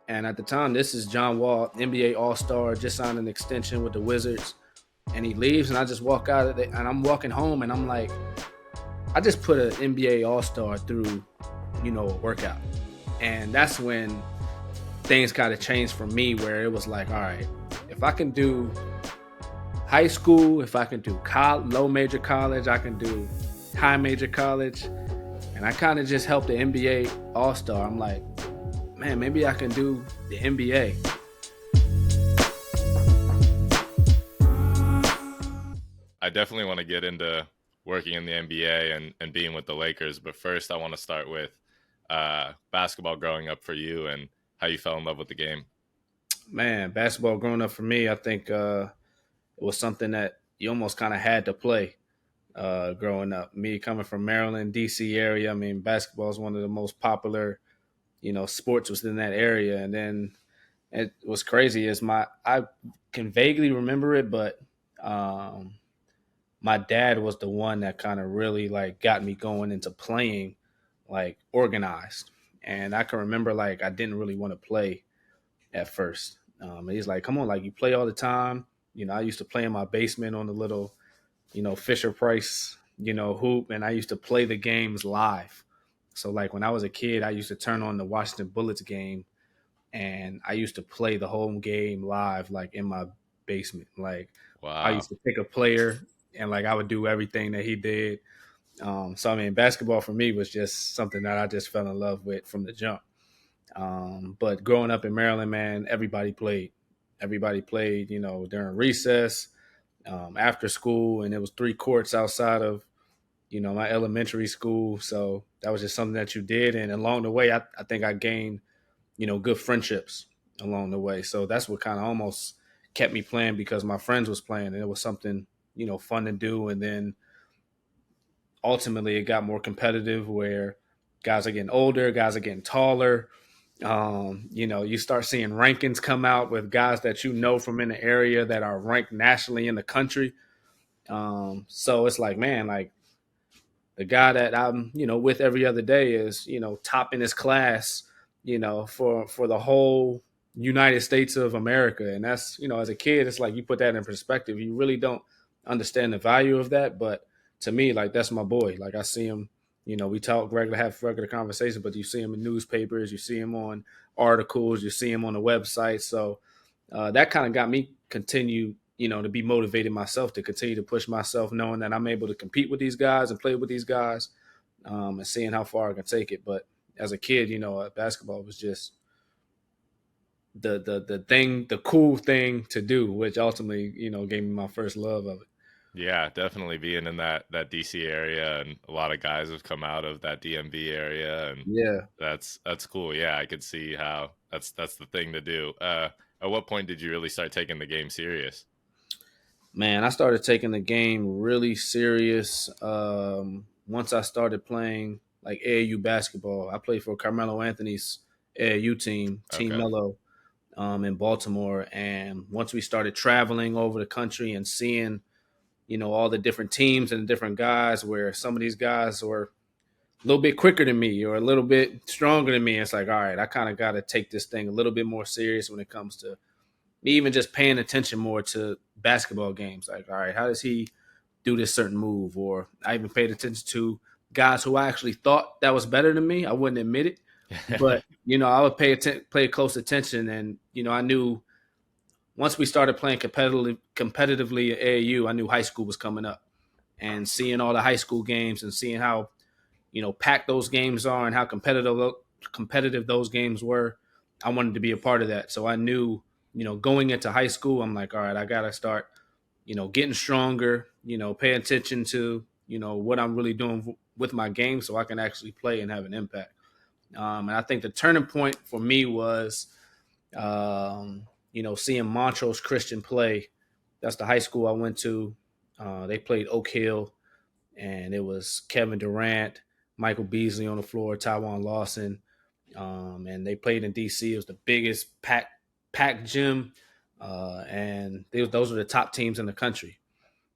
And at the time, this is John Wall, NBA All-Star, just signed an extension with the Wizards. And he leaves, and I just walk out of it, and I'm walking home, and I'm like, I just put an NBA All-Star through, a workout. And that's when things kind of changed for me, where it was like, all right, if I can do high school, if I can do low major college, I can do high major college. And I kind of just helped the NBA All-Star. I'm like, man, maybe I can do the NBA. I definitely want to get into working in the NBA and being with the Lakers. But first, I want to start with basketball growing up for you and how you fell in love with the game. Man, basketball growing up for me, I think it was something that you almost kind of had to play growing up. Me coming from Maryland, D.C. area, I mean, basketball is one of the most popular, sports within that area. And then it was crazy is I can vaguely remember it, but um, my dad was the one that kind of really like got me going into playing like organized. And I can remember like I didn't really want to play at first. And he's like, come on, like you play all the time. I used to play in my basement on the little, Fisher Price, hoop, and I used to play the games live. So like when I was a kid, I used to turn on the Washington Bullets game and I used to play the whole game live, like in my basement. Like I Wow. used to pick a player and like I would do everything that he did. So I mean, basketball for me was just something that I just fell in love with from the jump. But growing up in Maryland, man, everybody played. Everybody played, during recess, after school, and it was three courts outside of, my elementary school. So that was just something that you did. And along the way, I think I gained, good friendships along the way. So that's what kind of almost kept me playing because my friends was playing and it was something, fun to do. And then ultimately it got more competitive where guys are getting older, guys are getting taller. You start seeing rankings come out with guys that from in the area that are ranked nationally in the country. So it's like, man, like the guy that I'm, with every other day is, top in his class, for the whole United States of America. And that's, as a kid, it's like you put that in perspective. You really don't understand the value of that. But to me, like that's my boy. Like I see him, we talk regular, have regular conversations, but you see him in newspapers, you see him on articles, you see him on the website. So that kind of got me continue, to be motivated myself to continue to push myself, knowing that I'm able to compete with these guys and play with these guys, and seeing how far I can take it. But as a kid, basketball was just the thing, the cool thing to do, which ultimately, gave me my first love of it. Yeah, definitely being in that DC area, and a lot of guys have come out of that DMV area, and Yeah, that's cool. Yeah, I could see how that's the thing to do. At what point did you really start taking the game serious? man, I started taking the game really serious once I started playing like AAU basketball. I played for Carmelo Anthony's AAU team, Team Okay. Mello, in Baltimore. And once we started traveling over the country and seeing, all the different teams and the different guys, where some of these guys were a little bit quicker than me or a little bit stronger than me, it's like, all right, I kind of got to take this thing a little bit more serious when it comes to me even just paying attention more to basketball games. Like, all right, how does he do this certain move? Or I even paid attention to guys who I actually thought that was better than me. I wouldn't admit it, but I would pay close attention, and I knew once we started playing competitively at AAU, I knew high school was coming up, and seeing all the high school games and seeing how packed those games are and how competitive those games were. I wanted to be a part of that, so I knew going into high school, I'm like, all right, I gotta start getting stronger. Pay attention to what I'm really doing with my game, so I can actually play and have an impact. And I think the turning point for me was, seeing Montrose Christian play. That's the high school I went to. They played Oak Hill, and it was Kevin Durant, Michael Beasley on the floor, Tywan Lawson, and they played in DC. It was the biggest packed gym, and those were the top teams in the country.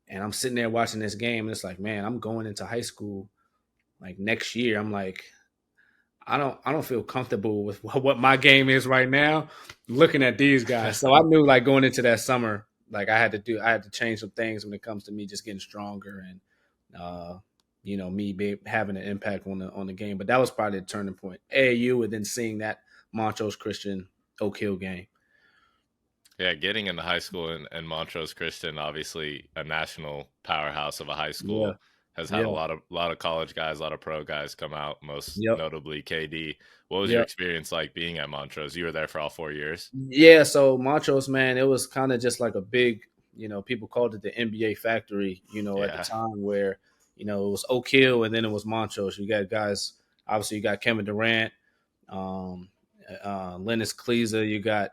And I'm sitting there watching this game, and it's like, man, I'm going into high school like next year. I'm like, I don't feel comfortable with what my game is right now. Looking at these guys, so I knew like going into that summer, like I had to change some things when it comes to me just getting stronger and uh, having an impact on the game. But that was probably the turning point. AAU and then seeing that Montrose Christian Oak Hill game. Yeah, getting into high school and Montrose Christian, obviously a national powerhouse of a high Yeah, school, has had yeah, a lot of college guys, a lot of pro guys come out. Most yep, notably KD. What was your yep. experience like being at Montrose? You were there for all 4 years. Yeah, so Montrose, man, it was kind of just like a big, people called it the NBA factory, at the Yeah, time where, it was Oak Hill and then it was Montrose. You got guys, obviously you got Kevin Durant, um, Lennox Cleaser, you got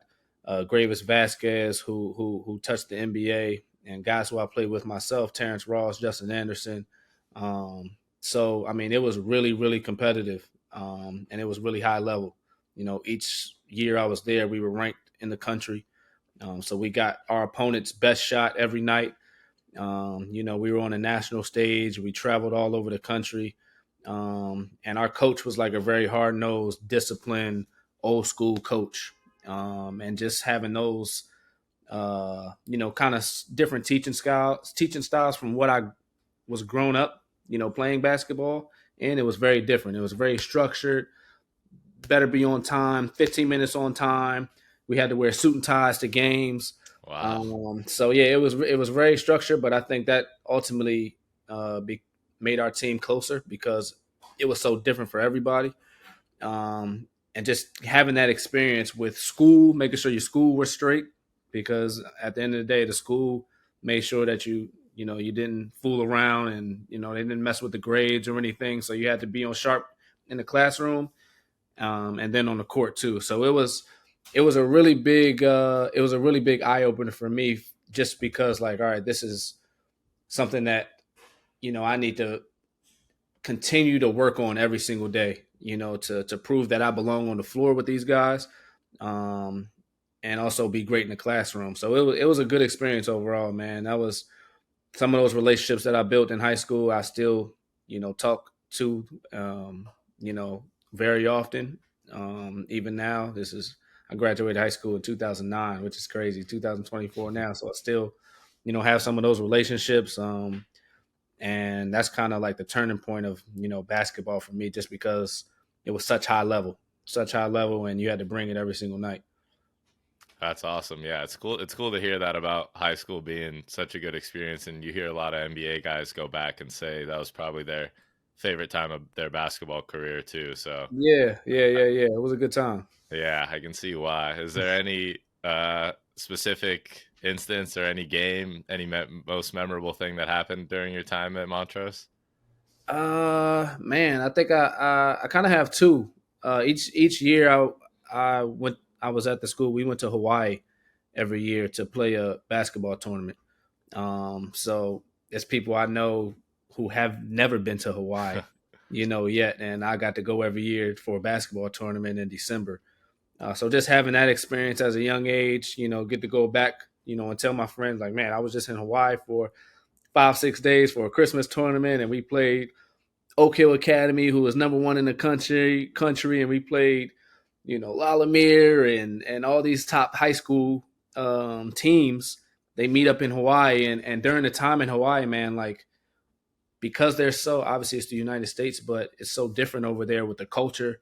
Gravis Vasquez who touched the NBA, and guys who I played with myself, Terrence Ross, Justin Anderson. So I mean, it was really, really competitive, and it was really high level. Each year I was there, we were ranked in the country. So we got our opponent's best shot every night. We were on a national stage. We traveled all over the country. And our coach was like a very hard nosed, disciplined, old school coach. And just having those, kind of different teaching styles from what I was grown up, playing basketball. And it was very different. It was very structured, better be on time, 15 minutes on time. We had to wear suit and ties to games. wow, So yeah, it was very structured, but I think that ultimately made our team closer because it was so different for everybody. And just having that experience with school, making sure your school was straight, because at the end of the day, the school made sure that you didn't fool around and they didn't mess with the grades or anything. So you had to be on sharp in the classroom, and then on the court too. So it was a really big eye opener for me, just because like, all right, this is something that I need to continue to work on every single day, to prove that I belong on the floor with these guys, um, and also be great in the classroom. So it was a good experience overall, man. That was some of those relationships that I built in high school. I still talk to, you know very often. Even now, I graduated high school in 2009, which is crazy. 2024 now, so I still have some of those relationships. And that's kind of like the turning point of basketball for me, just because it was such high level, and you had to bring it every single night. that's awesome. Yeah, it's cool. It's cool to hear that about high school being such a good experience, and you hear a lot of NBA guys go back and say that was probably their favorite time of their basketball career too. So Yeah, yeah, yeah, yeah. It was a good time. yeah, I can see why. Is there any specific instance or any game, any most memorable thing that happened during your time at Montrose? Man, I think I kind of have two. Each year I was at the school. We went to Hawaii every year to play a basketball tournament. So it's people I know who have never been to Hawaii, yet, and I got to go every year for a basketball tournament in December. So just having that experience as a young age, get to go back, and tell my friends like, man, I was just in Hawaii for 5 6 days for a Christmas tournament, and we played Oak Hill Academy, who was number one in the country, and we played, Lalamere and all these top high school teams. They meet up in Hawaii, and during the time in Hawaii, man, like, because they're so, obviously it's the United States, but it's so different over there with the culture,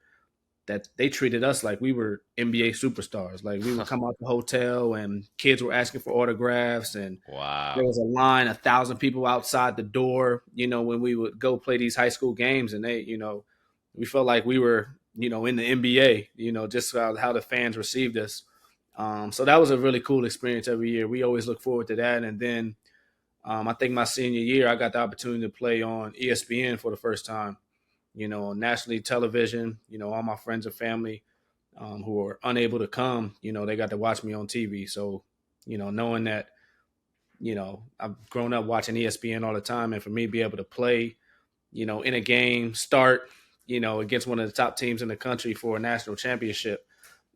that they treated us like we were NBA superstars. Like, we would come out the hotel and kids were asking for autographs, and there Wow. was a line, 1,000 people outside the door, when we would go play these high school games, and we felt like we were, in the NBA, just how the fans received us. So that was a really cool experience every year. We always look forward to that. And then I think my senior year, I got the opportunity to play on ESPN for the first time, on nationally television. All my friends and family who were unable to come, they got to watch me on TV. So, knowing that, I've grown up watching ESPN all the time, and for me to be able to play, in a game, start, against one of the top teams in the country for a national championship,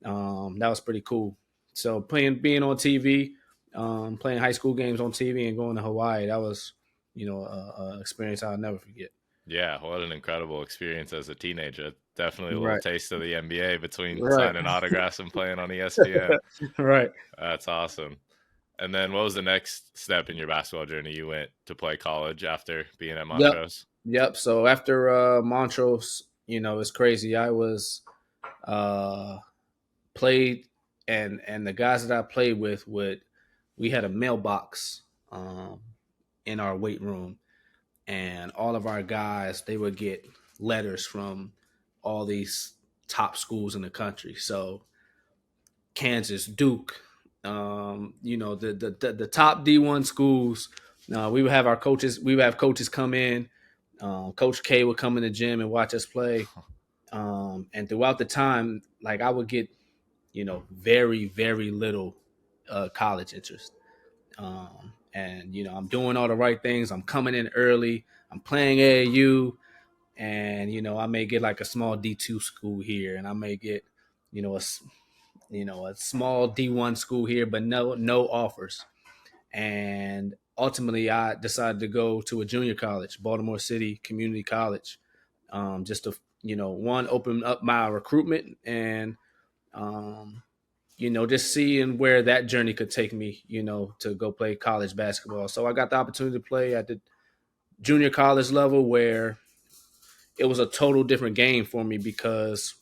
that was pretty cool. So being on TV, playing high school games on TV, and going to Hawaii, that was, a experience I'll never forget. Yeah, what an incredible experience as a teenager. Definitely a little Right. taste of the NBA between Right. signing autographs and playing on ESPN. Right. That's awesome. And then what was the next step in your basketball journey? You went to play college after being at Yep. Montrose? Yep. So after Montrose, it's crazy. I was uh played and the guys that I played with would we had a mailbox um in our weight room, and all of our guys, they would get letters from all these top schools in the country. So Kansas, Duke, the top D1 schools. We would have our coaches. We would have coaches come in. Coach K would come in the gym and watch us play. And throughout the time, like I would get, very very little college interest. And I'm doing all the right things. I'm coming in early. I'm playing AAU, and I may get like a small D2 school here, and I may get, a a small D1 school here, but no offers. And ultimately, I decided to go to a junior college, Baltimore City Community College, just to one, open up my recruitment, and um, just seeing where that journey could take me, to go play college basketball. So I got the opportunity to play at the junior college level, where it was a total different game for me because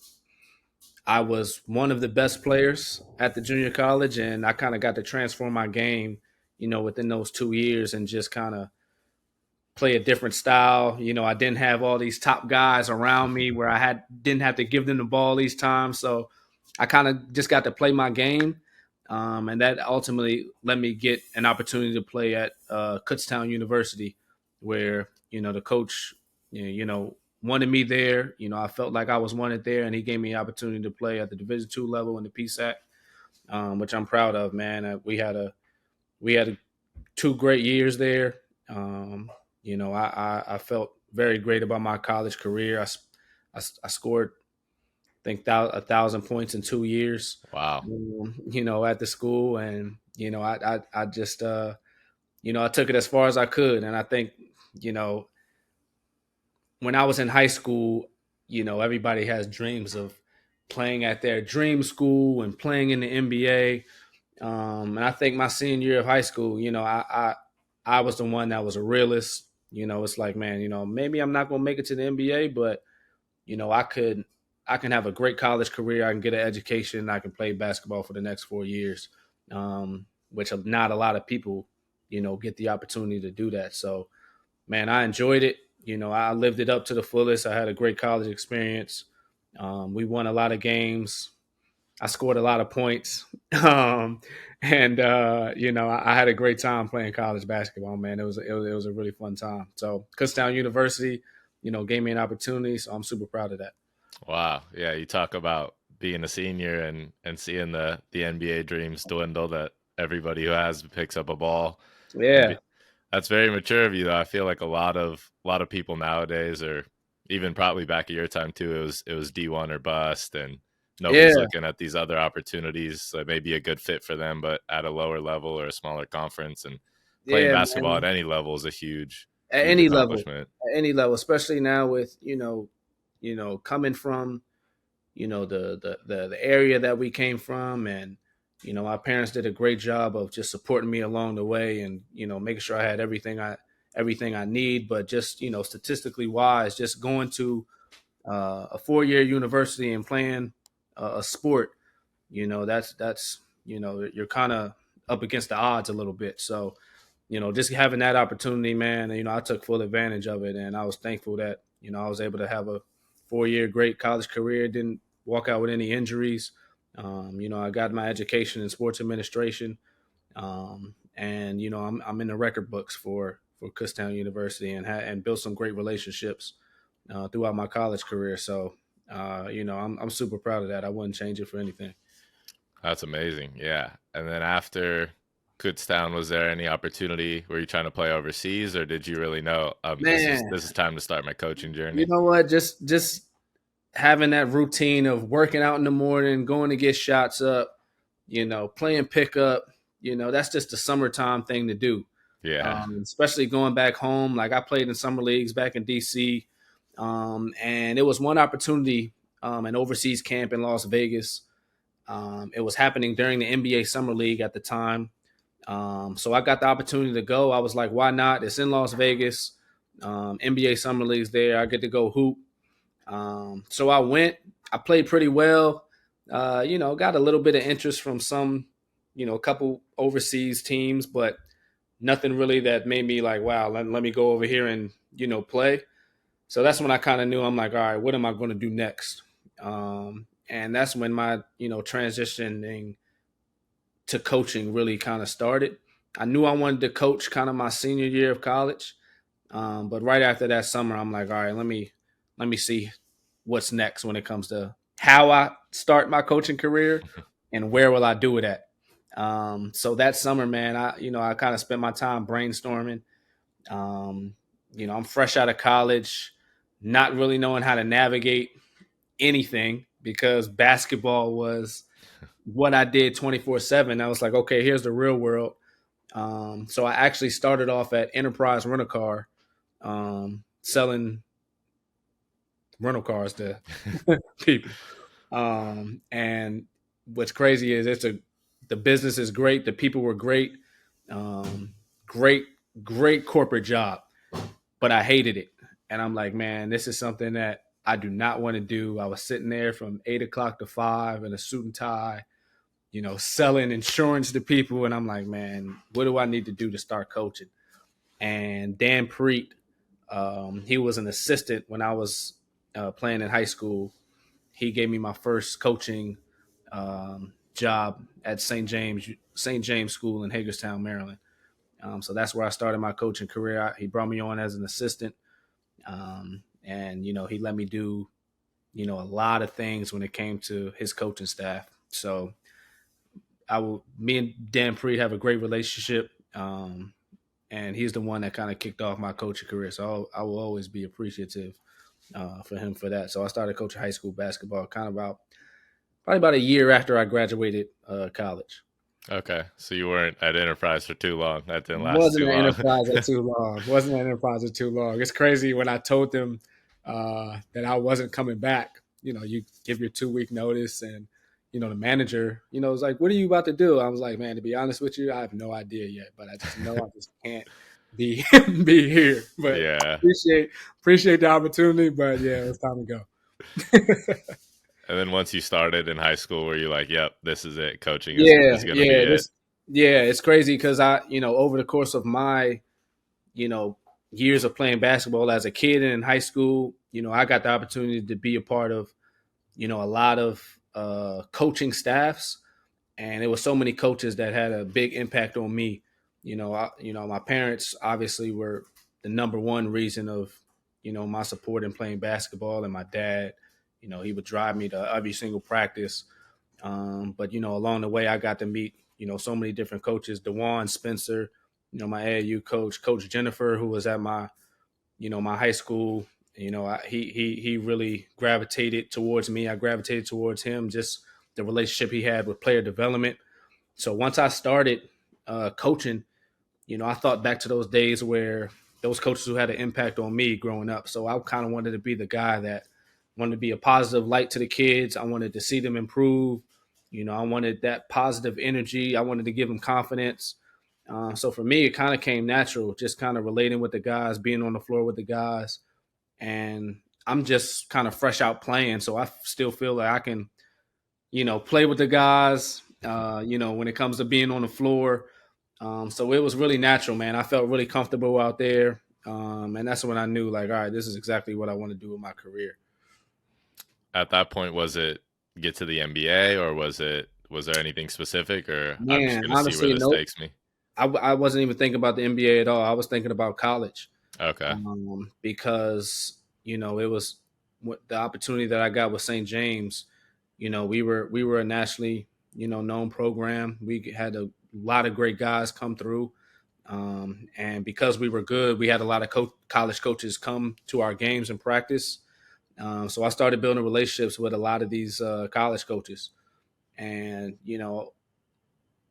I was one of the best players at the junior college, and I kind of got to transform my game, within those 2 years, and just kind of play a different style. I didn't have all these top guys around me where I didn't have to give them the ball each time. So I kind of just got to play my game. And that ultimately let me get an opportunity to play at Kutztown University, where, the coach, wanted me there. I felt like I was wanted there, and he gave me an opportunity to play at the Division II level in the PSAC, which I'm proud of, man. We had 2 great years there. I felt very great about my college career. I scored, I think, 1,000 points in 2 years, Wow. at the school. And, I just, I took it as far as I could. And I think, you know, when I was in high school, everybody has dreams of playing at their dream school and playing in the NBA. And I think my senior year of high school, I was the one that was a realist. It's like, man, maybe I'm not gonna make it to the NBA, but I can have a great college career. I can get an education. I can play basketball for the next 4 years, which not a lot of people, get the opportunity to do that. So, man, I enjoyed it. I lived it up to the fullest. I had a great college experience. We won a lot of games. I scored a lot of points. And I had a great time playing college basketball, man. It was a really fun time. So Kutztown University, gave me an opportunity. So I'm super proud of that. Wow. Yeah, you talk about being a senior and seeing the NBA dreams dwindle that everybody who has picks up a ball and Yeah, that's very mature of you though. I feel like a lot of people nowadays or even probably back at your time too, it was D1 or bust and nobody's yeah, looking at these other opportunities that may be a good fit for them but at a lower level or a smaller conference and playing yeah, basketball at man. any level is a huge At huge any level, accomplishment. especially now with coming from the area that we came from, and our parents did a great job of just supporting me along the way, and making sure I had everything I need. But just statistically wise, just going to a 4 year university and playing a sport, that's you're kind of up against the odds a little bit. So just having that opportunity, man, I took full advantage of it, and I was thankful that I was able to have a 4 year great college career. Didn't walk out with any injuries. I got my education in sports administration, and I'm in the record books for Kutztown University, and built some great relationships throughout my college career. So I'm super proud of that. I wouldn't change it for anything. That's amazing. Yeah. And then after Kutztown, was there any opportunity? Were you trying to play overseas, or did you really know this is Man, this is time to start my coaching you journey? know what? Just having that routine of working out in the morning, going to get shots up, playing pickup, that's just a summertime thing to do. Yeah. Especially going back home. Like I played in summer leagues back in DC. And it was one opportunity, an overseas camp in Las Vegas. It was happening during the NBA Summer League at the time. So I got the opportunity to go. I was like, why not? It's in Las Vegas. NBA Summer League's there. I get to go hoop. So I went. I played pretty well. Got a little bit of interest from some, a couple overseas teams, but nothing really that made me like, wow, let me go over here and, play. So that's when I kind of knew. I'm like, all right, what am I going to do next? And that's when my, transitioning to coaching really kind of started. I knew I wanted to coach kind of my senior year of college. But right after that summer, I'm like, all right, let me see what's next when it comes to how I start my coaching career and where will I do it at. So that summer, man, I kind of spent my time brainstorming. I'm fresh out of college, not really knowing how to navigate anything because basketball was what I did 24/7. I was like, okay, here's the real world. So I actually started off at Enterprise Rental Car, selling rental cars to people. And what's crazy is the business is great. The people were great. Great, great corporate job, but I hated it. And I'm like, man, this is something that I do not want to do. I was sitting there from 8 o'clock to 5 in a suit and tie, selling insurance to people. And I'm like, man, what do I need to do to start coaching? And Dan Preet, he was an assistant when I was playing in high school. He gave me my first coaching job at St. James School in Hagerstown, Maryland. So that's where I started my coaching career. He brought me on as an assistant, and he let me do a lot of things when it came to his coaching staff. So me and Dan Preet have a great relationship, and he's the one that kind of kicked off my coaching career. So I will always be appreciative for him for that. So I started coaching high school basketball probably about a year after I graduated college. Okay, so you weren't at Enterprise for too long. That didn't last Wasn't too an long. enterprise for too long. Wasn't an enterprise for too long. It's crazy when I told them that I wasn't coming back. You give your 2-week notice, and the manager, was like, "What are you about to do?" I was like, "Man, to be honest with you, I have no idea yet, but I just know I just can't be be here." But Yeah. appreciate the opportunity, but yeah, it's time to go. And then once you started in high school, were you like, "Yep, this is it. Coaching is Yeah, going to be yeah, it." it's crazy because over the course of my, you know, years of playing basketball as a kid and in high school, I got the opportunity to be a part of, a lot of coaching staffs, and there were so many coaches that had a big impact on me. My parents obviously were the number one reason of, my support in playing basketball, and my dad, he would drive me to every single practice. But along the way, I got to meet so many different coaches. Dewan Spencer, my AAU coach, Coach Jennifer, who was at my my high school. He really gravitated towards me. I gravitated towards him. Just the relationship he had with player development. So once I started coaching, I thought back to those days where those coaches who had an impact on me growing up. So I kind of wanted to be the guy that wanted to be a positive light to the kids. I wanted to see them improve. I wanted that positive energy. I wanted to give them confidence. So for me, it kind of came natural, just kind of relating with the guys, being on the floor with the guys. And I'm just kind of fresh out playing. So I still feel like I can, play with the guys, when it comes to being on the floor. So it was really natural, man. I felt really comfortable out there. And that's when I knew, like, all right, this is exactly what I want to do with my career. At that point, was it get to the NBA, or was there anything specific, or I'm just Man, going to see where honestly, this nope. takes me? I wasn't even thinking about the NBA at all. I was thinking about college, Okay. because it was the opportunity that I got with St. James. We were a nationally known program. We had a lot of great guys come through, and because we were good, we had a lot of college coaches come to our games and practice. So I started building relationships with a lot of these college coaches, and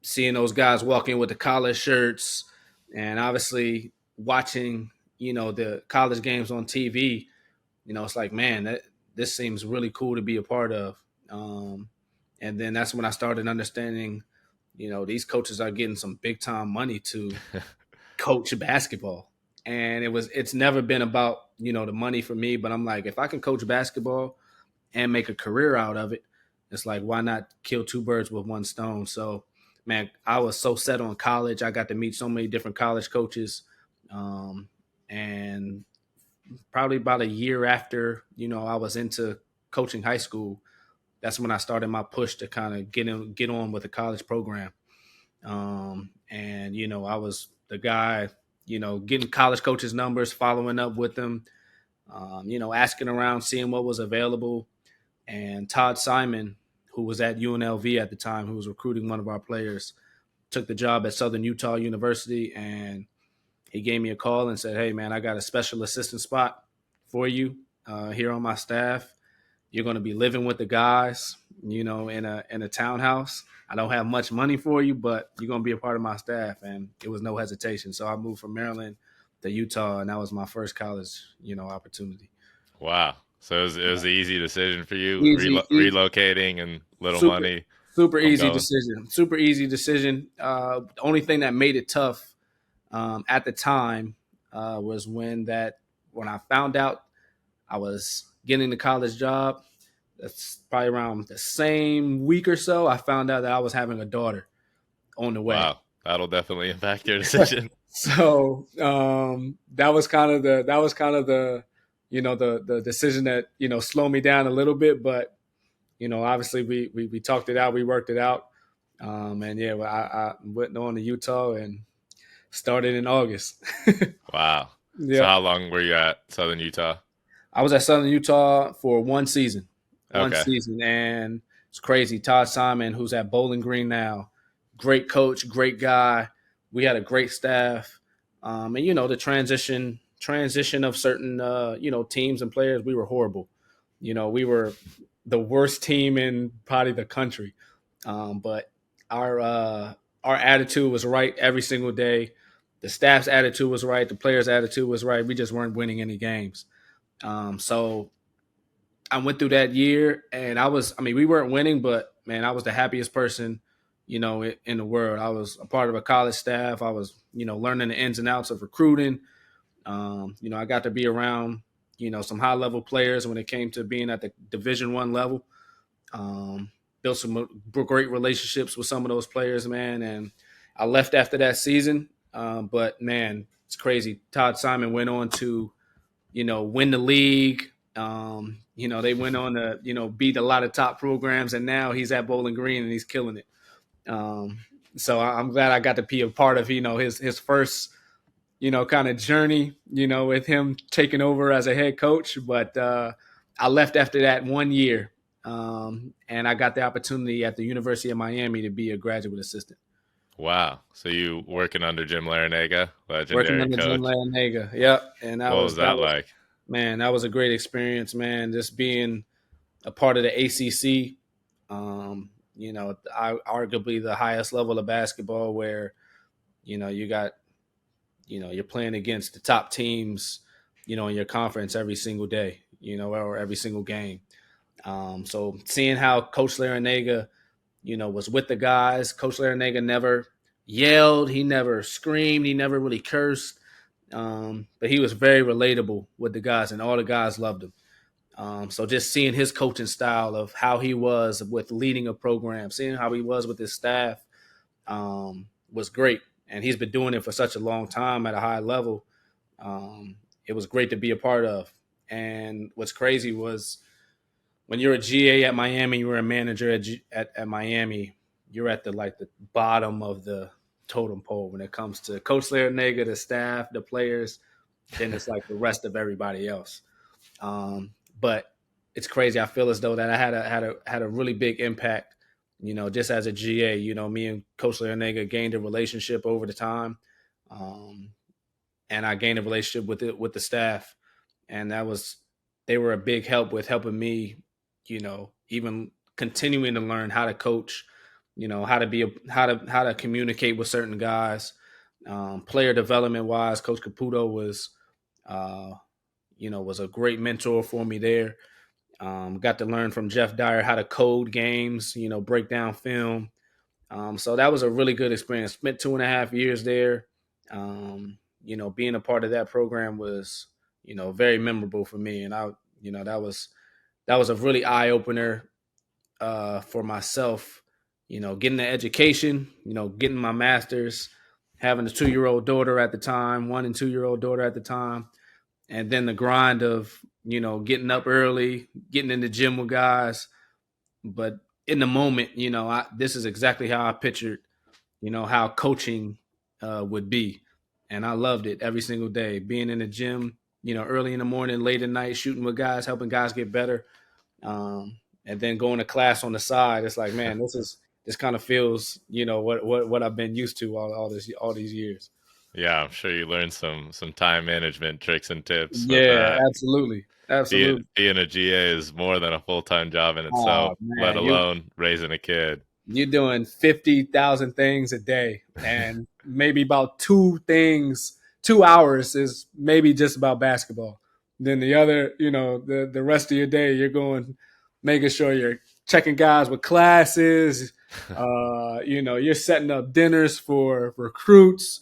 seeing those guys walk in with the collar shirts, and obviously watching the college games on TV. it's like, man, this seems really cool to be a part of. Um, and then that's when I started understanding, these coaches are getting some big time money to coach basketball. And it's never been about, the money for me, but I'm like, if I can coach basketball and make a career out of it, it's like, why not kill two birds with one stone? So, man, I was so set on college. I got to meet so many different college coaches. And probably about a year after, I was into coaching high school, that's when I started my push to kind of get on with the college program. And I was the guy, getting college coaches' numbers, following up with them, asking around, seeing what was available. And Todd Simon, who was at UNLV at the time, who was recruiting one of our players, took the job at Southern Utah University, and he gave me a call and said, "Hey, man, I got a special assistant spot for you here on my staff. You're going to be living with the guys, in a townhouse. I don't have much money for you, but you're going to be a part of my staff." And it was no hesitation. So I moved from Maryland to Utah, and that was my first college, opportunity. Wow. So it was an easy decision for you, Easy, relocating and little super, money super from easy going. decision. Super easy decision. The only thing that made it tough at the time was when I found out I was getting the college job. That's probably around the same week or so. I found out that I was having a daughter on the way. Wow. That'll definitely impact your decision. So that was kind of the the decision that slowed me down a little bit. But obviously we talked it out, we worked it out, and yeah, I went on to Utah and started in August. Wow. So Yeah, how long were you at Southern Utah? I was at Southern Utah for one Okay. season, and it's crazy. Todd Simon, who's at Bowling Green now, great coach, great guy. We had a great staff, and the transition of certain teams and players, we were horrible. We were the worst team in probably the country, but our attitude was right every single day. The staff's attitude was right. The players' attitude was right. We just weren't winning any games. So I went through that year, and we weren't winning, but man, I was the happiest person, in the world. I was a part of a college staff. I was, learning the ins and outs of recruiting. I got to be around, some high level players when it came to being at the Division I level. Built some great relationships with some of those players, man. And I left after that season. But man, it's crazy. Todd Simon went on to, win the league. They went on to, beat a lot of top programs, and now he's at Bowling Green and he's killing it. Um, so I'm glad I got to be a part of, his first, kind of journey, with him taking over as a head coach. But I left after that 1 year, and I got the opportunity at the University of Miami to be a graduate assistant. Wow. So you working under Jim Larrañaga, Working legendary under Jim coach. Larrañaga, yep, and What was that that was like? man, that was a great experience, man. Just being a part of the ACC, arguably the highest level of basketball, where you got you're playing against the top teams, in your conference every single day, or every single game. So seeing how Coach Larrañaga, was with the guys. Coach Larrañaga never yelled, he never screamed, he never really cursed, but he was very relatable with the guys, and all the guys loved him. So just seeing his coaching style of how he was with leading a program, seeing how he was with his staff, was great. And he's been doing it for such a long time at a high level. It was great to be a part of. And what's crazy was when you're a GA at Miami, you were a manager at Miami, you're at the bottom of the totem pole when it comes to Coach Larrañaga, the staff, the players. Then it's like the rest of everybody else. But it's crazy. I feel as though that I had a really big impact. Just as a GA, me and Coach Larrañaga gained a relationship over the time, and I gained a relationship with the staff, and they were a big help with helping me, even continuing to learn how to coach, how to communicate with certain guys, player development wise. Coach Caputo was, was a great mentor for me there. Got to learn from Jeff Dyer how to code games, break down film. So that was a really good experience. Spent 2.5 years there. Being a part of that program was, very memorable for me. And that was a really eye opener for myself. Getting the education, getting my master's, having a 2-year-old daughter at the time, 1 and 2-year-old daughter at the time, and then the grind of getting up early, getting in the gym with guys. But in the moment, this is exactly how I pictured how coaching would be. And I loved it every single day. Being in the gym, early in the morning, late at night, shooting with guys, helping guys get better. And then going to class on the side. It's like, man, this kind of feels, what I've been used to all these years. Yeah, I'm sure you learned some time management tricks and tips with Yeah, that. absolutely. Being Absolutely. being a GA is more than a full-time job in itself, Oh let man, alone raising a kid. you're doing 50,000 things a day, and maybe about 2 hours is maybe just about basketball. Then the other, the rest of your day, you're going, making sure you're checking guys with classes. You're setting up dinners for recruits.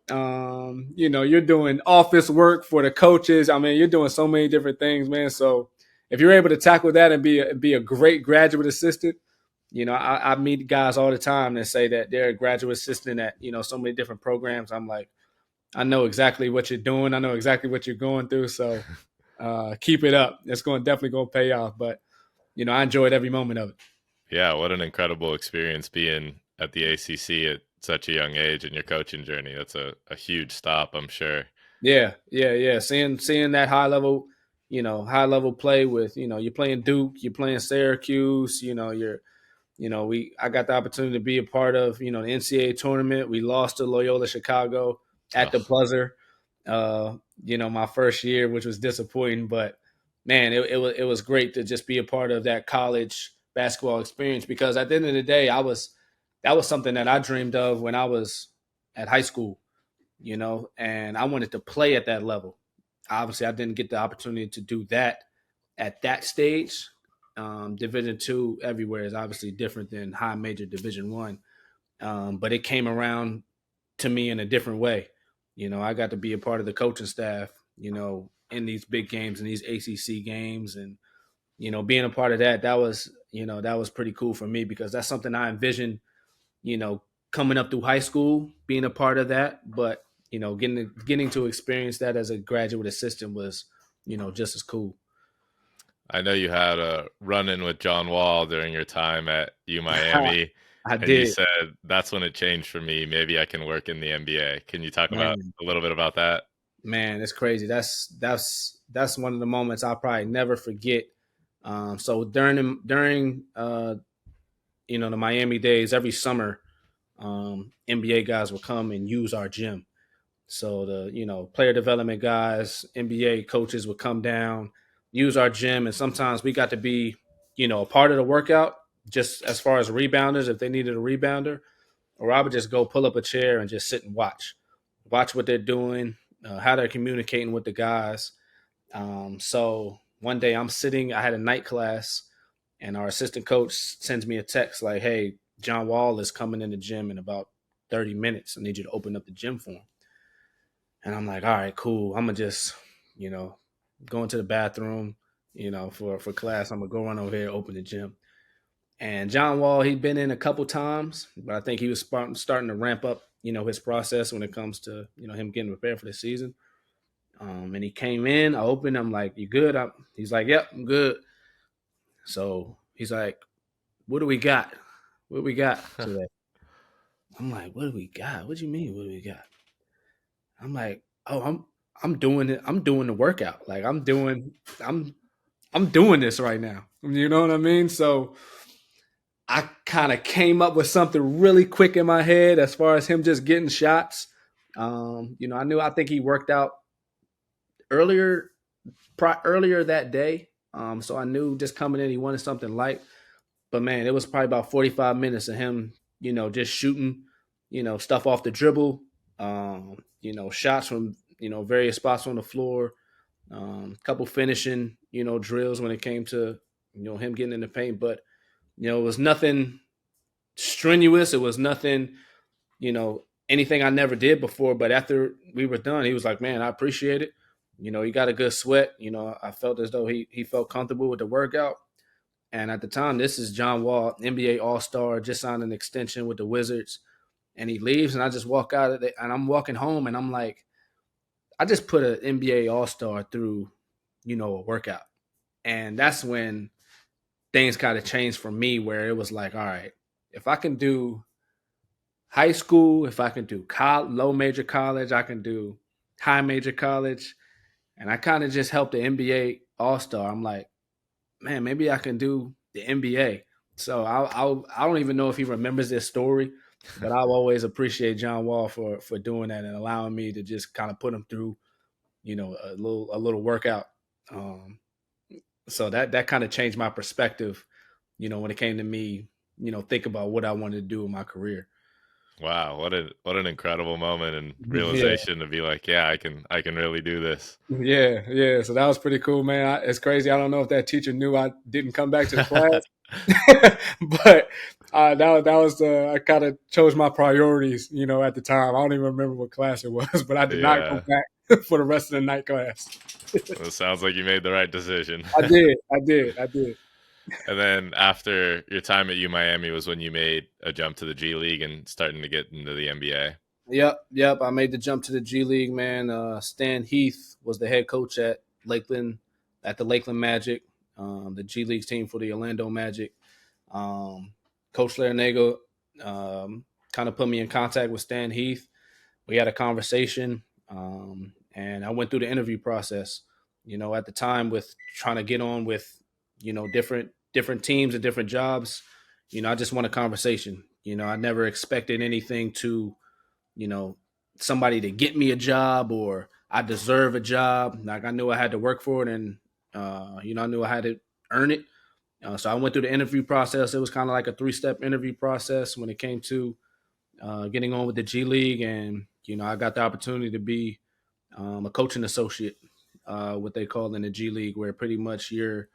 You're doing office work for the coaches. I mean, you're doing so many different things, man. So if you're able to tackle that and be a great graduate assistant, I meet guys all the time that say that they're a graduate assistant at, so many different programs. I'm like, I know exactly what you're doing. I know exactly what you're going through. So keep it up. It's definitely going to pay off. But, I enjoyed every moment of it. Yeah, what an incredible experience being at the ACC at such a young age in your coaching journey. That's a huge stop, I'm sure. Yeah, yeah, yeah. Seeing that high level play with, you're playing Duke, you're playing Syracuse, I got the opportunity to be a part of, the NCAA tournament. We lost to Loyola Chicago at the Oh, buzzer. My first year, which was disappointing, but man, it was great to just be a part of that college basketball experience, because at the end of the day, that was something that I dreamed of when I was at high school, and I wanted to play at that level. Obviously, I didn't get the opportunity to do that at that stage. Division 2 everywhere is obviously different than high major Division 1, but it came around to me in a different way. I got to be a part of the coaching staff, in these big games and these ACC games, and being a part of that, that was pretty cool for me, because that's something I envisioned, you know, coming up through high school, being a part of that. But getting to experience that as a graduate assistant was, just as cool. I know you had a run-in with John Wall during your time at U Miami, I and you did, said that's when it changed for me. Maybe I can work in the NBA. Can you talk about man. a little bit about that? Man, it's crazy. That's one of the moments I'll probably never forget. So during the Miami days, every summer, NBA guys will come and use our gym. So the player development guys, NBA coaches would come down, use our gym, and sometimes we got to be a part of the workout, just as far as rebounders if they needed a rebounder, or I would just go pull up a chair and just sit and watch what they're doing, how they're communicating with the guys. So one day I'm sitting, I had a night class, and our assistant coach sends me a text like, "Hey, John Wall is coming in the gym in about 30 minutes. I need you to open up the gym for him." And I'm like, "All right, cool. I'm gonna just, you know, go into the bathroom, for class. I'm gonna go run over here, open the gym." And John Wall, he'd been in a couple times, but I think he was starting to ramp up, his process when it comes to, him getting prepared for the season. And he came in, I opened, I'm like, "You good?" He's like, "Yep, I'm good." So he's like, "What do we got? What do we got today?" I'm like, "What do we got? What do you mean, what do we got?" I'm like, "Oh, I'm doing it. I'm doing the workout. Like I'm doing this right now." You know what I mean? So I kind of came up with something really quick in my head as far as him just getting shots. I think he worked out earlier earlier that day. So I knew just coming in he wanted something light. But man, it was probably about 45 minutes of him, just shooting, stuff off the dribble, shots from, various spots on the floor. couple finishing, drills when it came to, him getting in the paint. But, it was nothing strenuous. It was nothing, anything I never did before. But after we were done, he was like, man, I appreciate it. You got a good sweat. I felt as though he felt comfortable with the workout. And at the time, this is John Wall, NBA All-Star, just signed an extension with the Wizards. And he leaves, and I just walk out of it, and I'm walking home, and I'm like, I just put an NBA All-Star through, a workout. And that's when things kind of changed for me, where it was like, all right, if I can do high school, if I can do low major college, I can do high major college. And I kind of just helped the NBA All-Star. I'm like, man, maybe I can do the NBA. So I don't even know if he remembers this story, but I'll always appreciate John Wall for doing that and allowing me to just kind of put him through, a little workout. Um, so that kind of changed my perspective, when it came to me, think about what I wanted to do in my career. Wow, what an incredible moment and Yeah, realization to be like, yeah, I can really do this. yeah, yeah. So that was pretty cool, man. It's crazy. I don't know if that teacher knew I didn't come back to the class, but that was I kind of chose my priorities, at the time. I don't even remember what class it was, but I did not go Yeah. back for the rest of the night class. Well, it sounds like you made the right decision. I did. And then after your time at U Miami was when you made a jump to the G League and starting to get into the NBA. Yep. I made the jump to the G League, man. Stan Heath was the head coach at Lakeland, at the Lakeland Magic, the G League team for the Orlando Magic. Um, Coach Larrañaga kind of put me in contact with Stan Heath. We had a conversation, and I went through the interview process. At the time, with trying to get on with, different teams and different jobs. I just want a conversation. I never expected anything to, you know, somebody to get me a job or I deserve a job. Like I knew I had to work for it, and I knew I had to earn it. So I went through the interview process. It was kind of like a 3-step interview process when it came to getting on with the G League, and I got the opportunity to be a coaching associate, what they call in the G League, where pretty much you're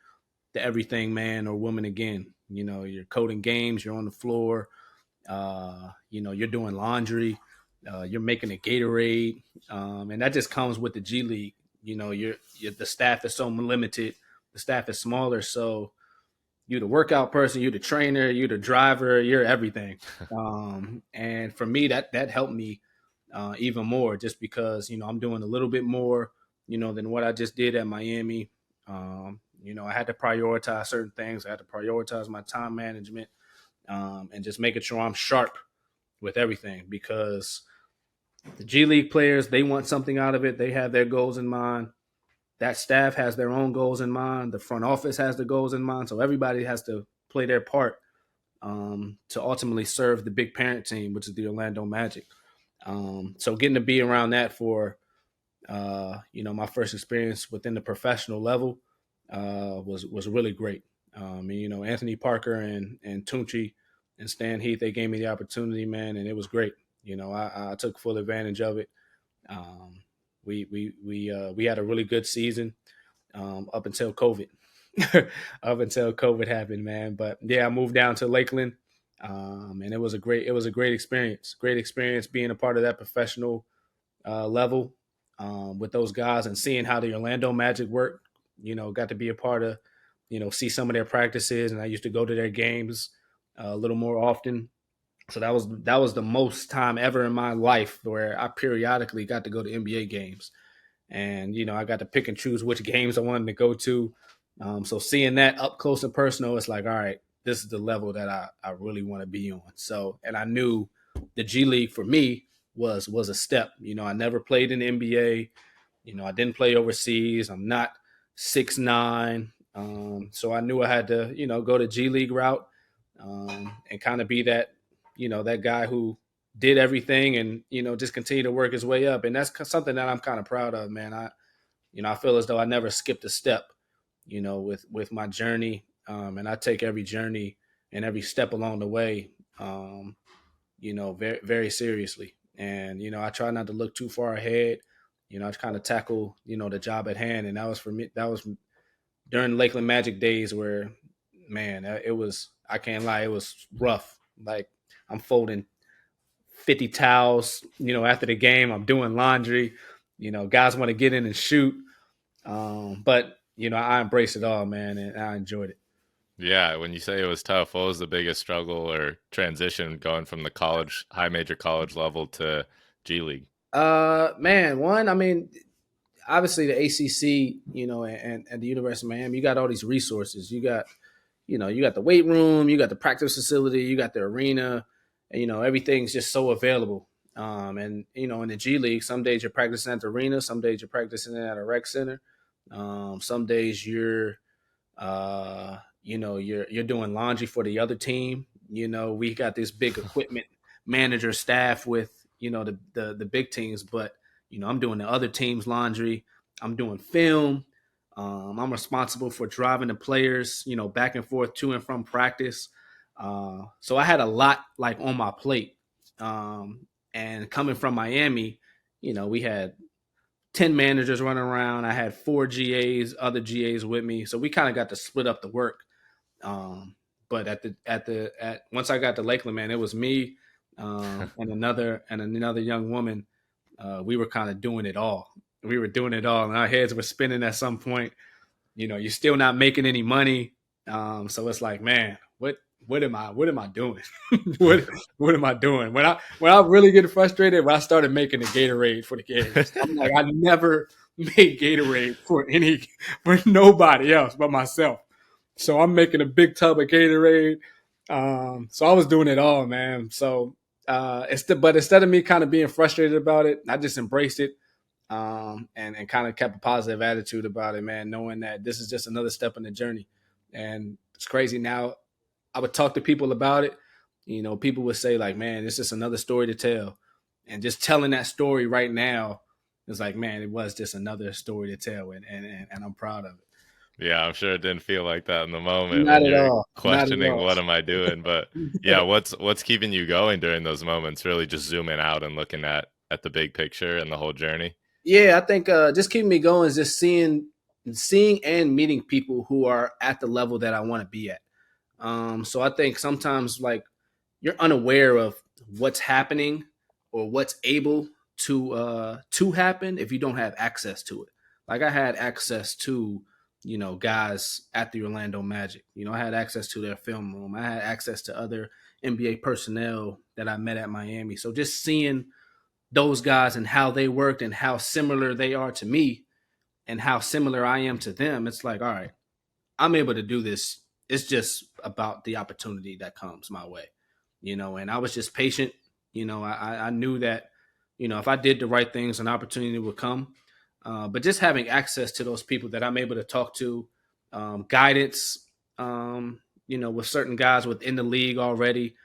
the everything man or woman again. You're coding games, you're on the floor, you're doing laundry, you're making a Gatorade, and that just comes with the G League. You're the staff is so limited, the staff is smaller, so you're the workout person, you're the trainer, you're the driver, you're everything. And for me, that helped me even more, just because I'm doing a little bit more, than what I just did at Miami. I had to prioritize certain things. I had to prioritize my time management, and just making sure I'm sharp with everything, because the G League players, they want something out of it. They have their goals in mind. That staff has their own goals in mind. The front office has the goals in mind. So everybody has to play their part to ultimately serve the big parent team, which is the Orlando Magic. So getting to be around that for, my first experience within the professional level was really great. And Anthony Parker and Tunchi and Stan Heath, they gave me the opportunity, man, and it was great. I took full advantage of it. Um, we had a really good season up until COVID. Up until COVID happened, man. But yeah, I moved down to Lakeland, and it was a great experience. Great experience being a part of that professional level with those guys and seeing how the Orlando Magic work. Got to be a part of, see some of their practices, and I used to go to their games a little more often. So that was the most time ever in my life where I periodically got to go to NBA games, and I got to pick and choose which games I wanted to go to. So seeing that up close and personal, it's like, all right, this is the level that I really want to be on. So, and I knew the G League for me was a step. I never played in the NBA. I didn't play overseas. I'm not 6'9", so I knew I had to go the G League route, and kind of be that guy who did everything and just continue to work his way up. And that's something that I'm kind of proud of, man. I feel as though I never skipped a step, with my journey, and I take every journey and every step along the way, very very seriously. And I try not to look too far ahead. I kind of tackle, the job at hand. And that was for me. That was during Lakeland Magic days where, man, it was, I can't lie, it was rough. Like I'm folding 50 towels, after the game. I'm doing laundry. Guys want to get in and shoot. But, I embraced it all, man, and I enjoyed it. Yeah, when you say it was tough, what was the biggest struggle or transition going from the college, high major college level to G League? Man, one, I mean, obviously the ACC, and the University of Miami, you got all these resources. You got the weight room, you got the practice facility, you got the arena, and everything's just so available. And in the G League, some days you're practicing at the arena, some days you're practicing at a rec center. Some days you're doing laundry for the other team. We got this big equipment manager staff with the big teams, but I'm doing the other team's laundry. I'm doing film. I'm responsible for driving the players, back and forth to and from practice. So I had a lot like on my plate. And coming from Miami, we had 10 managers running around. I had 4 GAs, other GAs with me. So we kind of got to split up the work. But at once I got to Lakeland, man, it was me and another young woman. We were kind of doing it all. We were doing it all, and our heads were spinning at some point. You're still not making any money. So it's like, man, what am I doing? what am I doing? When I really get frustrated, when I started making the Gatorade for the games, I'm like, I never made Gatorade for nobody else but myself. So I'm making a big tub of Gatorade. So I was doing it all, man. So but instead of me kind of being frustrated about it, I just embraced it. And kind of kept a positive attitude about it, man, knowing that this is just another step in the journey. And it's crazy now. I would talk to people about it. People would say like, man, it's just another story to tell. And just telling that story right now is like, man, it was just another story to tell. And I'm proud of it. Yeah, I'm sure it didn't feel like that in the moment Not when at you're all. Not at questioning all. what am I doing. But yeah, what's keeping you going during those moments? Really just zooming out and looking at the big picture and the whole journey. Yeah, I think just keeping me going is just seeing and meeting people who are at the level that I want to be at. So I think sometimes like you're unaware of what's happening or what's able to happen if you don't have access to it. Like I had access to guys at the Orlando Magic. I had access to their film room. I had access to other NBA personnel that I met at Miami. So just seeing those guys and how they worked and how similar they are to me and how similar I am to them, it's like, all right, I'm able to do this. It's just about the opportunity that comes my way, and I was just patient. I knew that, if I did the right things, an opportunity would come. But just having access to those people that I'm able to talk to, guidance, with certain guys within the league already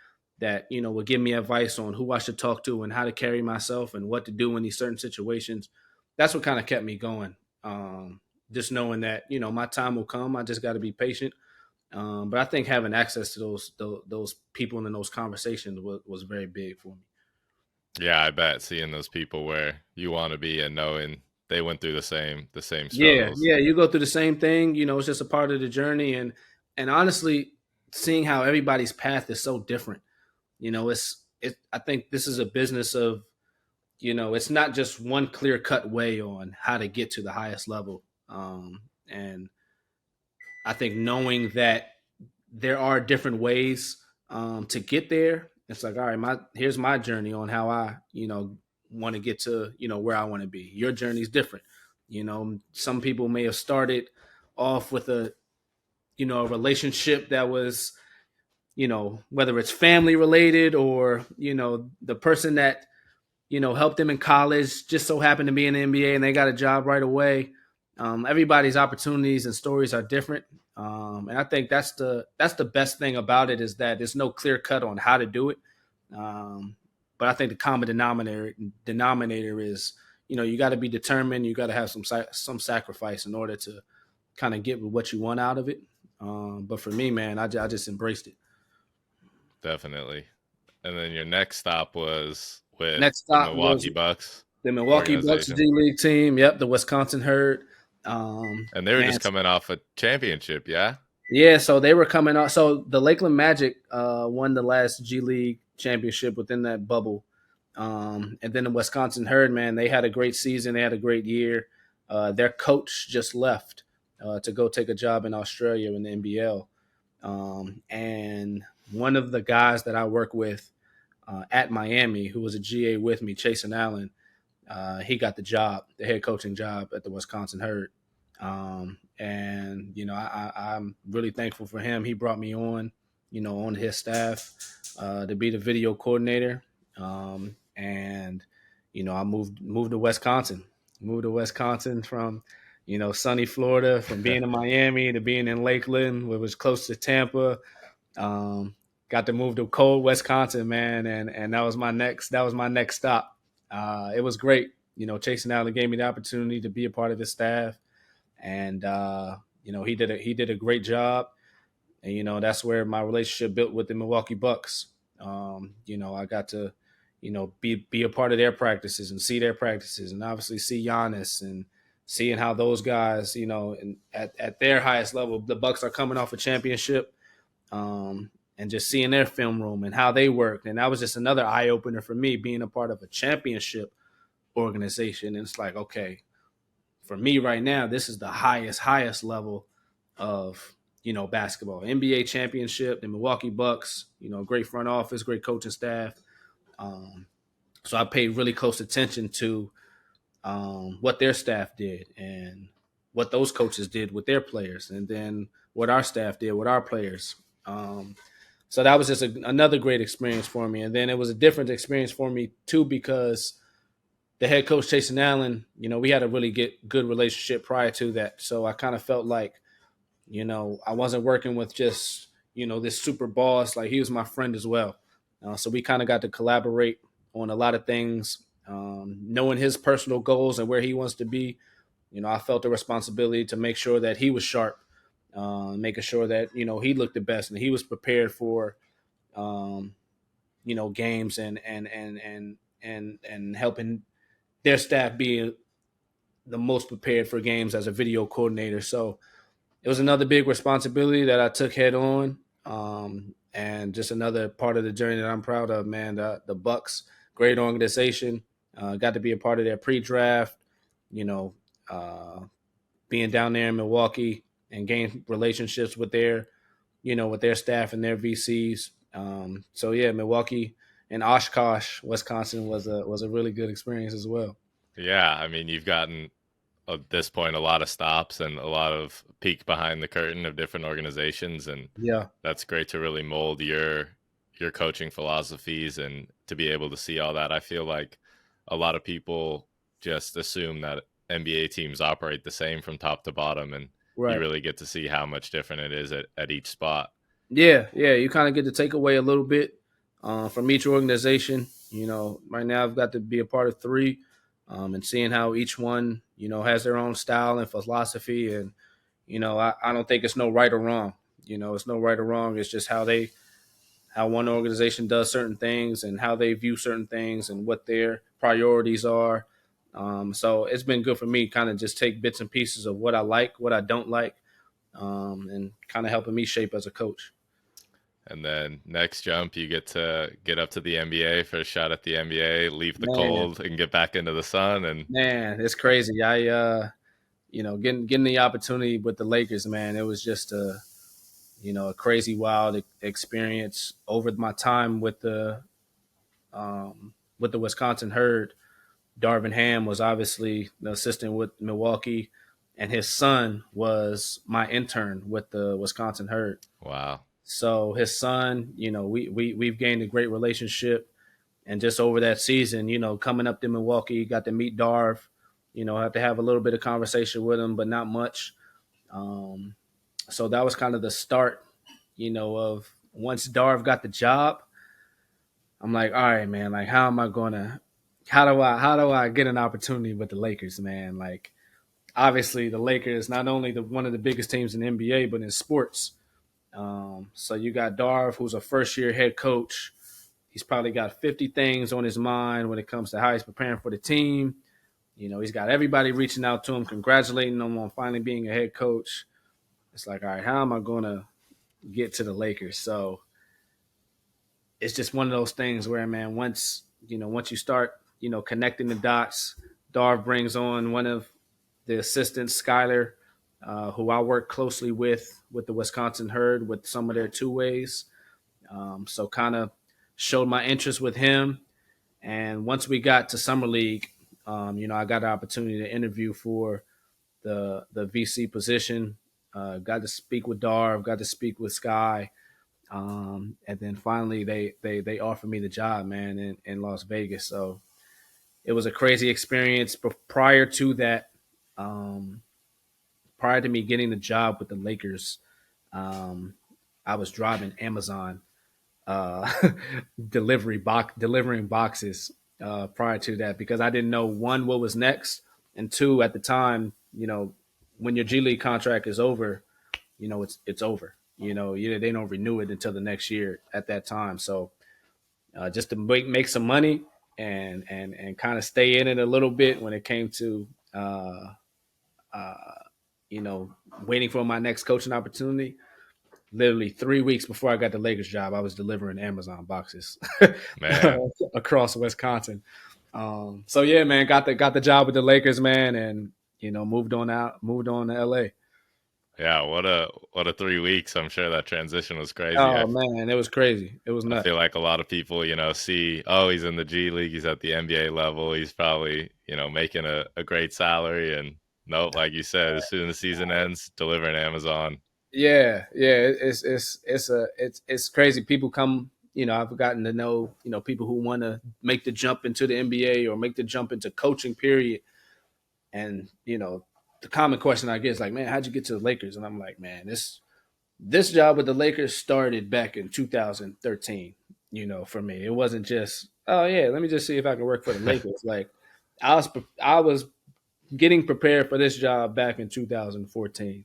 that, will give me advice on who I should talk to and how to carry myself and what to do in these certain situations. That's what kind of kept me going. Just knowing that, my time will come. I just got to be patient. But I think having access to those people and those conversations was very big for me. Yeah, I bet seeing those people where you want to be and knowing they went through the same Yeah, struggles. yeah, you go through the same thing. It's just a part of the journey, and honestly, seeing how everybody's path is so different. I think this is a business of, it's not just one clear cut way on how to get to the highest level. And I think knowing that there are different ways to get there, it's like, all right, here's my journey on how I, want to get to, where I want to be. Your journey is different. Some people may have started off with a relationship that was, whether it's family related or, the person that, helped them in college just so happened to be in the NBA and they got a job right away. Everybody's opportunities and stories are different. And I think that's the best thing about it is that there's no clear cut on how to do it. But I think the common denominator is, you got to be determined. You got to have some sacrifice in order to kind of get what you want out of it. But for me, man, I just embraced it. Definitely. And then your next stop was with Next the stop was Milwaukee Bucks. The Milwaukee Bucks G organization. League team. Yep, the Wisconsin Herd. And they were Man, just coming off a championship, yeah? yeah. So they were coming out. So the Lakeland Magic won the last G League championship within that bubble, and then the Wisconsin Herd. Man, they had a great season. They had a great year. Their coach just left to go take a job in Australia in the NBL. And one of the guys that I work with at Miami, who was a GA with me, Chasen Allen, he got the job, the head coaching job at the Wisconsin Herd. And I'm really thankful for him. He brought me on, on his staff to be the video coordinator. And I moved to Wisconsin, from sunny Florida, from being in Miami to being in Lakeland, which was close to Tampa. Um, got to move to cold Wisconsin, man, and that was my next stop. It was great. Chasing Allen gave me the opportunity to be a part of his staff, and he did a great job. And that's where my relationship built with the Milwaukee Bucks. I got to be a part of their practices and see their practices, and obviously see Giannis and seeing how those guys, and at their highest level, the Bucks are coming off a championship. And just seeing their film room and how they worked. And that was just another eye opener for me, being a part of a championship organization. And it's like, okay, for me right now, this is the highest level of, basketball. NBA championship, the Milwaukee Bucks, great front office, great coaching staff. Um, so I paid really close attention to what their staff did and what those coaches did with their players, and then what our staff did with our players. So that was just another great experience for me. And then it was a different experience for me too, because the head coach Chasen Allen, we had a really good relationship prior to that. So I kind of felt like, I wasn't working with just, this super boss. Like, he was my friend as well. So we kind of got to collaborate on a lot of things, knowing his personal goals and where he wants to be. I felt the responsibility to make sure that he was sharp, making sure that he looked the best and he was prepared for games, and helping their staff be the most prepared for games as a video coordinator. So it was another big responsibility that I took head on, and just another part of the journey that I'm proud of, man. The Bucks, great organization. Got to be a part of their pre-draft, you know, uh, being down there in Milwaukee and gain relationships with their staff and their VCs. So yeah, Milwaukee and Oshkosh, Wisconsin was a really good experience as well. Yeah, I mean, you've gotten at this point a lot of stops and a lot of peek behind the curtain of different organizations, and Yeah, that's great to really mold your coaching philosophies and to be able to see all that. I feel like a lot of people just assume that NBA teams operate the same from top to bottom, and you right. really get to see how much different it is at each spot. Yeah, yeah. You kind of get to take away a little bit from each organization. Right now I've got to be a part of three, and seeing how each one, has their own style and philosophy. And I don't think it's no right or wrong. It's no right or wrong. It's just how one organization does certain things and how they view certain things and what their priorities are. So it's been good for me, kind of just take bits and pieces of what I like, what I don't like, and kind of helping me shape as a coach. And then next jump, you get to get up to the NBA for a shot at the NBA, leave the Man, cold, and get back into the sun. And man, it's crazy. Getting the opportunity with the Lakers, man, it was just a crazy, wild experience over my time with the Wisconsin Herd. Darvin Ham was obviously the assistant with Milwaukee, and his son was my intern with the Wisconsin Herd. wow, So his son, we've gained a great relationship, and just over that season, coming up to Milwaukee, got to meet Darv. Have to have a little bit of conversation with him, but not much. Um, so that was kind of the start, of once Darv got the job. I'm like, all right, man. Like, how do I get an opportunity with the Lakers, man? Like, obviously, the Lakers not only one of the biggest teams in the NBA, but in sports. So you got Darv, who's a first year head coach. He's probably got 50 things on his mind when it comes to how he's preparing for the team. He's got everybody reaching out to him, congratulating him on finally being a head coach. It's like, all right, how am I going to get to the Lakers? So it's just one of those things where, man, once you start, connecting the dots, Darv brings on one of the assistants, Skyler, who I work closely with the Wisconsin Herd with some of their two ways. So kind of showed my interest with him. And once we got to Summer League, I got the opportunity to interview for the VC position. Got to speak with Darv, got to speak with Sky. And then finally they offered me the job, man, in Las Vegas. So it was a crazy experience. But prior to that, prior to me getting the job with the Lakers, I was driving Amazon uh, delivering boxes prior to that because I didn't know, one, what was next, and two, at the time, when your G League contract is over, it's over. They don't renew it until the next year at that time. So just to make some money and kind of stay in it a little bit when it came to uh, waiting for my next coaching opportunity. Literally 3 weeks before I got the Lakers job, I was delivering Amazon boxes Man. across Wisconsin. So yeah, man, got the job with the Lakers, man, and moved on to LA. Yeah, what a 3 weeks. I'm sure that transition was crazy. Oh man, it was crazy. It was I nuts. feel like a lot of people, see, oh, he's in the G League, he's at the NBA level, he's probably, making a great salary. And no, like you said, as soon as the season ends, delivering Amazon. Yeah. It's crazy. People come. I've gotten to know people who want to make the jump into the NBA or make the jump into coaching. Period. And the common question I get is like, man, how'd you get to the Lakers? And I'm like, man, this job with the Lakers started back in 2013. For me, it wasn't just, oh yeah, let me just see if I can work for the Lakers. Like, I was getting prepared for this job back in 2014.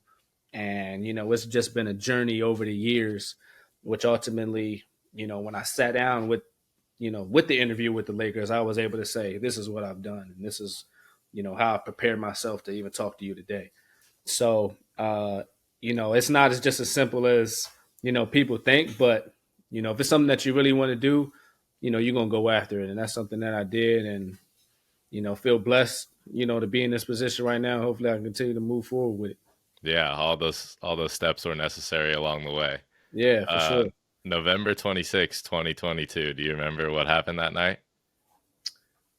And, it's just been a journey over the years, which ultimately, when I sat down with the interview with the Lakers, I was able to say, this is what I've done. And this is, how I prepared myself to even talk to you today. So, it's not as just as simple as, people think, but, if it's something that you really want to do, you're going to go after it. And that's something that I did. And, feel blessed, to be in this position right now. Hopefully I can continue to move forward with it. Yeah, all those steps were necessary along the way. Yeah, for Uh, sure. November 26, 2022. Do you remember what happened that night?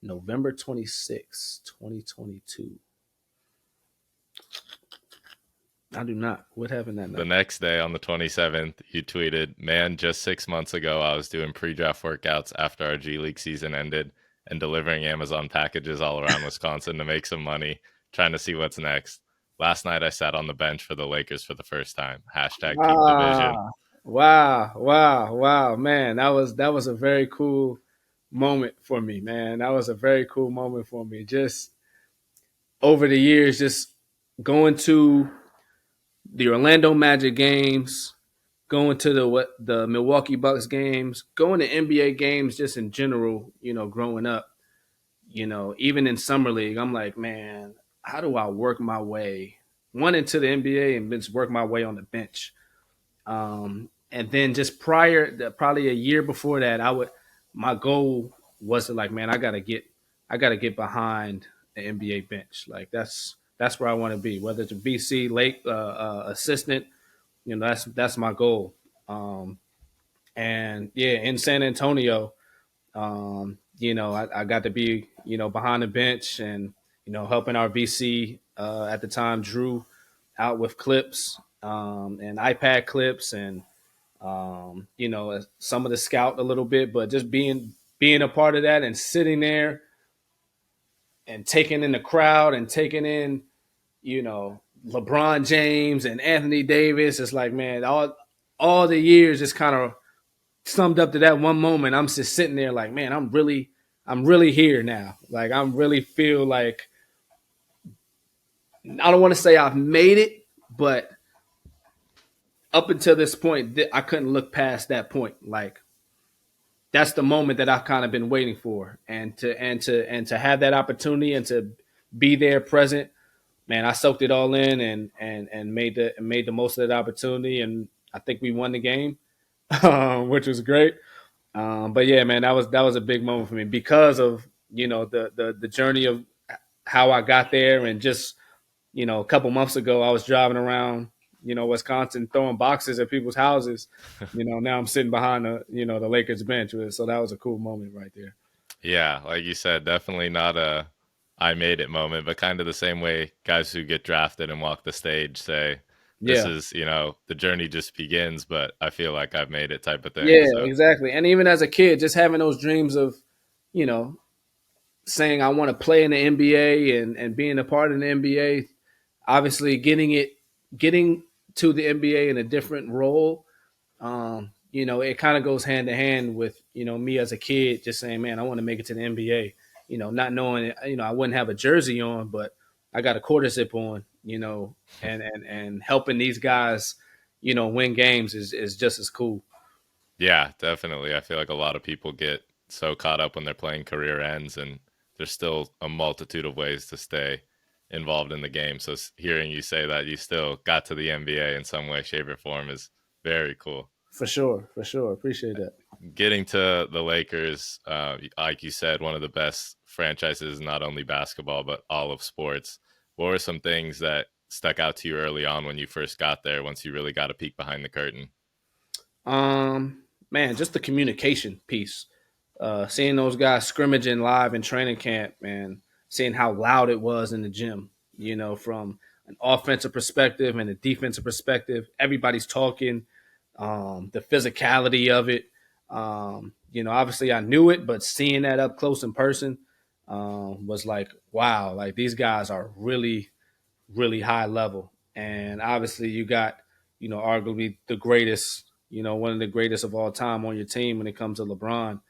November 26, 2022. I do not. What happened that The night? next day on the 27th, you tweeted, "Man, just 6 months ago, I was doing pre-draft workouts after our G League season ended and delivering Amazon packages all around Wisconsin to make some money, trying to see what's next. Last night, I sat on the bench for the Lakers for the first time. Hashtag keep the vision." Ah, wow, man. That was a very cool moment for me, man. That was a very cool moment for me. Just over the years, just going to the Orlando Magic games, going to the Milwaukee Bucks games, going to NBA games just in general, growing up, even in summer league, I'm like, man, how do I work my way one into the NBA and just work my way on the bench? And then just probably a year before that, my goal was to like, man, I gotta get behind the NBA bench. Like that's where I want to be. Whether it's a VC late assistant, that's my goal. And yeah, in San Antonio, I got to be behind the bench and helping our VC at the time, Drew, out with clips and iPad clips and some of the scout a little bit, but just being a part of that and sitting there and taking in the crowd and taking in, LeBron James and Anthony Davis. It's like, man, all the years just kind of summed up to that one moment. I'm just sitting there like, man, I'm really here now. Like, I'm really feel like, I don't want to say I've made it, but up until this point, I couldn't look past that point. Like, that's the moment that I've kind of been waiting for, and to have that opportunity and to be there present, man, I soaked it all in and made the most of that opportunity, and I think we won the game, which was great. But yeah, man, that was a big moment for me because of the journey of how I got there, and just a couple months ago I was driving around Wisconsin throwing boxes at people's houses. Now I'm sitting behind the Lakers bench, so that was a cool moment right there. Yeah, like you said, definitely not a I made it moment, but kind of the same way guys who get drafted and walk the stage say, this Yeah, is, the journey just begins, but I feel like I've made it type of thing. yeah, So, exactly. And even as a kid, just having those dreams of you know saying I want to play in the NBA and being a part of the NBA, obviously getting to the NBA in a different role. It kind of goes hand to hand with me as a kid just saying, man, I want to make it to the NBA. Not knowing I wouldn't have a jersey on, but I got a quarter zip on. And helping these guys, win games is just as cool. yeah, definitely. I feel like a lot of people get so caught up when their playing career ends, and there's still a multitude of ways to stay involved in the game. So, hearing you say that you still got to the NBA in some way, shape, or form is very cool. For sure, for sure. Appreciate that. Getting to the Lakers, like you said, one of the best franchises, not only basketball, but all of sports. What were some things that stuck out to you early on when you first got there, once you really got a peek behind the curtain? Man, just the communication piece. Seeing those guys scrimmaging live in training camp, man, seeing how loud it was in the gym, from an offensive perspective and a defensive perspective, everybody's talking, the physicality of it. Obviously I knew it, but seeing that up close in person was like, wow, like these guys are really, really high level. And obviously you got, arguably the greatest, one of the greatest of all time on your team when it comes to LeBron,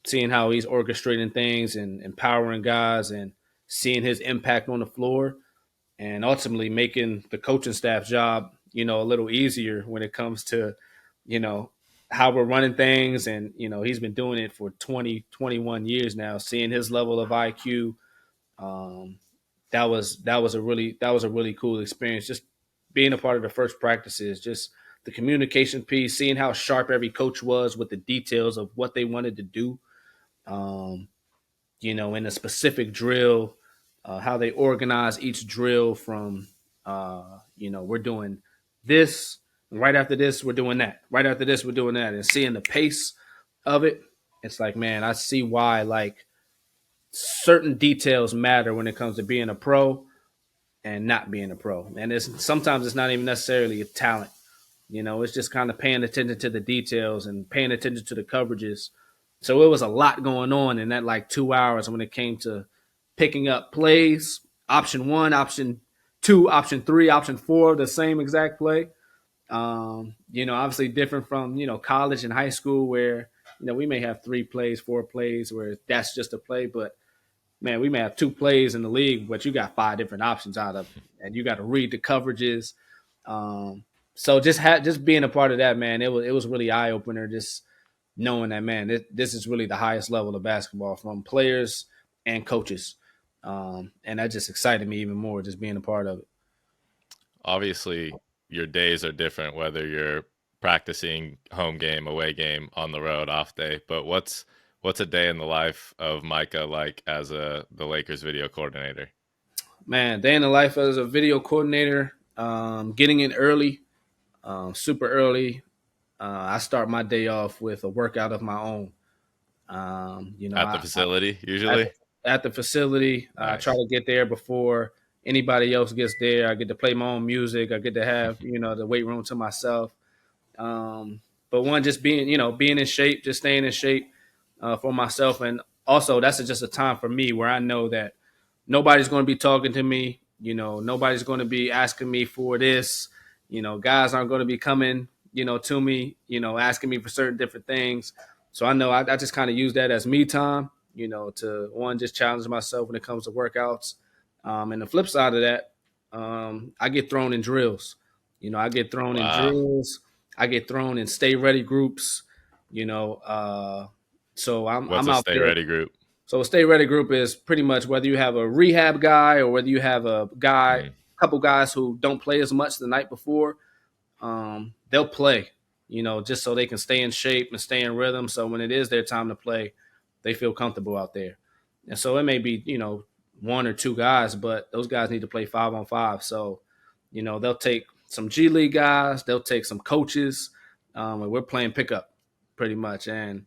seeing how he's orchestrating things and empowering guys and seeing his impact on the floor and ultimately making the coaching staff's job, a little easier when it comes to, you know, how we're running things. And, he's been doing it for 20, 21 years now, seeing his level of IQ. Um, that was a really cool experience. Just being a part of the first practices, just the communication piece, seeing how sharp every coach was with the details of what they wanted to do. Um, in a specific drill, how they organize each drill from, we're doing this, and right after this, we're doing that. Right after this, we're doing that. And seeing the pace of it, it's like, man, I see why, like, certain details matter when it comes to being a pro and not being a pro. And sometimes it's not even necessarily a talent. It's just kind of paying attention to the details and paying attention to the coverages. So it was a lot going on in that like 2 hours when it came to picking up plays, option one, option two, option three, option four, the same exact play. Obviously different from, college and high school where, we may have 3 plays, 4 plays where that's just a play, but man, we may have 2 plays in the league, but you got 5 different options out of it, and you got to read the coverages. Um, so just being a part of that, man, it was really eye opener. Just knowing that, man, this is really the highest level of basketball from players and coaches, and that just excited me even more, just being a part of it. Obviously, your days are different whether you're practicing home game, away game, on the road, off day. But what's a day in the life of Micah like as the Lakers video coordinator? Man, day in the life as a video coordinator, getting in early, super early. I start my day off with a workout of my own. At the I facility, at usually? the, at the facility. I try Nice. to get there before anybody else gets there. I get to play my own music. I get to have the weight room to myself. But one, just being in shape, just staying in shape for myself, and also that's just a time for me where I know that nobody's going to be talking to me. Nobody's going to be asking me for this. Guys aren't going to be coming, to me, asking me for certain different things. So I know I just kind of use that as me time, to one, just challenge myself when it comes to workouts. And the flip side of that, I get thrown in drills. I get thrown in Wow. drills. I get thrown in stay ready groups. You know, uh, So What's I'm a out stay there. ready group? So a stay ready group is pretty much whether you have a rehab guy or whether you have a Mm. couple guys who don't play as much the night before. They'll play, just so they can stay in shape and stay in rhythm. So when it is their time to play, they feel comfortable out there. And so it may be, one or two guys, but those guys need to play 5-on-5. So, they'll take some G League guys, they'll take some coaches, and we're playing pickup pretty much. And,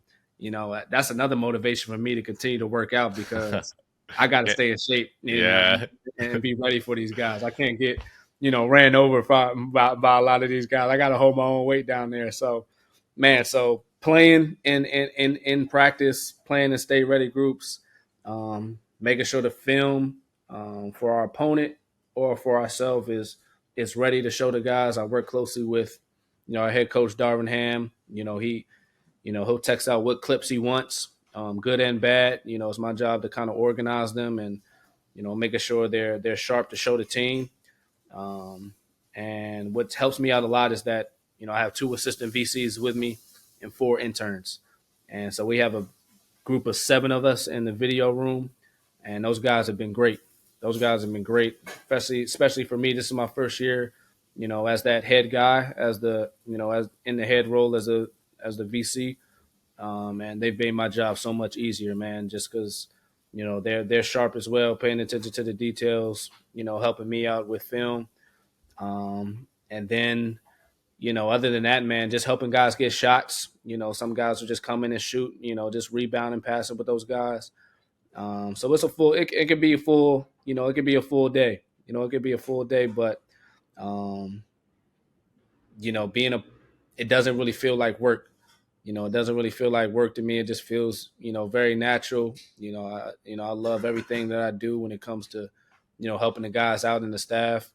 that's another motivation for me to continue to work out because I got to Yeah. stay in shape, Yeah. and be ready for these guys. I can't get ran over by a lot of these guys. I got to hold my own weight down there. So, man, so playing in practice, playing in stay ready groups, making sure the film for our opponent or for ourselves is ready to show the guys. I work closely with, our head coach Darvin Ham. He'll text out what clips he wants, good and bad. It's my job to kind of organize them and making sure they're sharp to show the team. And what helps me out a lot is that, I have 2 assistant VCs with me and 4 interns. And so we have a group of 7 of us in the video room, and those guys have been great. Those guys have been great, especially for me. This is my first year, as that head guy, as in the head role as the VC. And they've made my job so much easier, man, just because, they're sharp as well, paying attention to the details, helping me out with film. And then, other than that, man, just helping guys get shots. Some guys will just come in and shoot, just rebound and passing with those guys. So it could be a full, it could be a full day. It could be a full day, but, um, it doesn't really feel like work. It doesn't really feel like work to me. It just feels, very natural. I love everything that I do when it comes to, helping the guys out and the staff.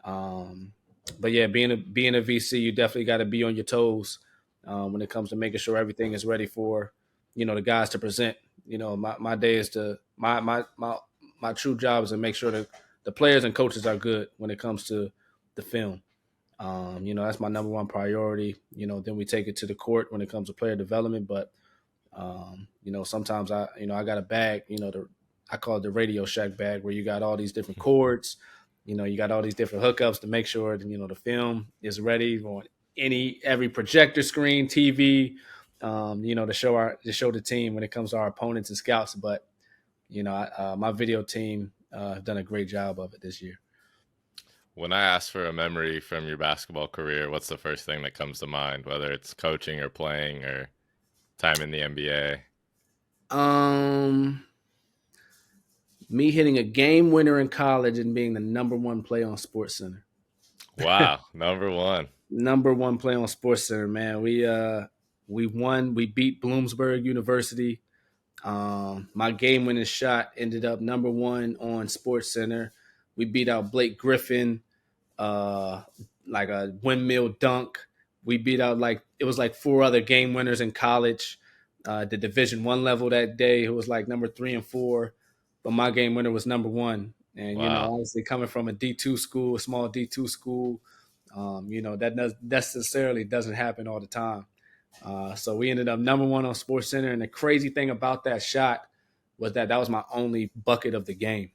Um, but yeah, being a VC, you definitely got to be on your toes when it comes to making sure everything is ready for, the guys to present. My day is to my true job is to make sure that the players and coaches are good when it comes to the film. That's my number one priority. Then we take it to the court when it comes to player development. But sometimes I got a bag. I call it the Radio Shack bag, where you got all these different cords. You got all these different hookups to make sure that, the film is ready on every projector screen, TV. To show the team when it comes to our opponents and scouts. But my video team have done a great job of it this year. When I ask for a memory from your basketball career, what's the first thing that comes to mind, whether it's coaching or playing or time in the NBA? Me hitting a game winner in college and being the number one play on SportsCenter. Wow, number one. Number one play on SportsCenter, man. We won. We beat Bloomsburg University. My game winning shot ended up number one on SportsCenter. We beat out Blake Griffin, like a windmill dunk. We beat out it was like 4 other game winners in college. The Division I level that day, it was like number 3 and 4, but my game winner was number 1. And Wow. obviously coming from a D2 school, a small D2 school, that necessarily doesn't happen all the time. So we ended up number 1 on SportsCenter, and the crazy thing about that shot was that was my only bucket of the game.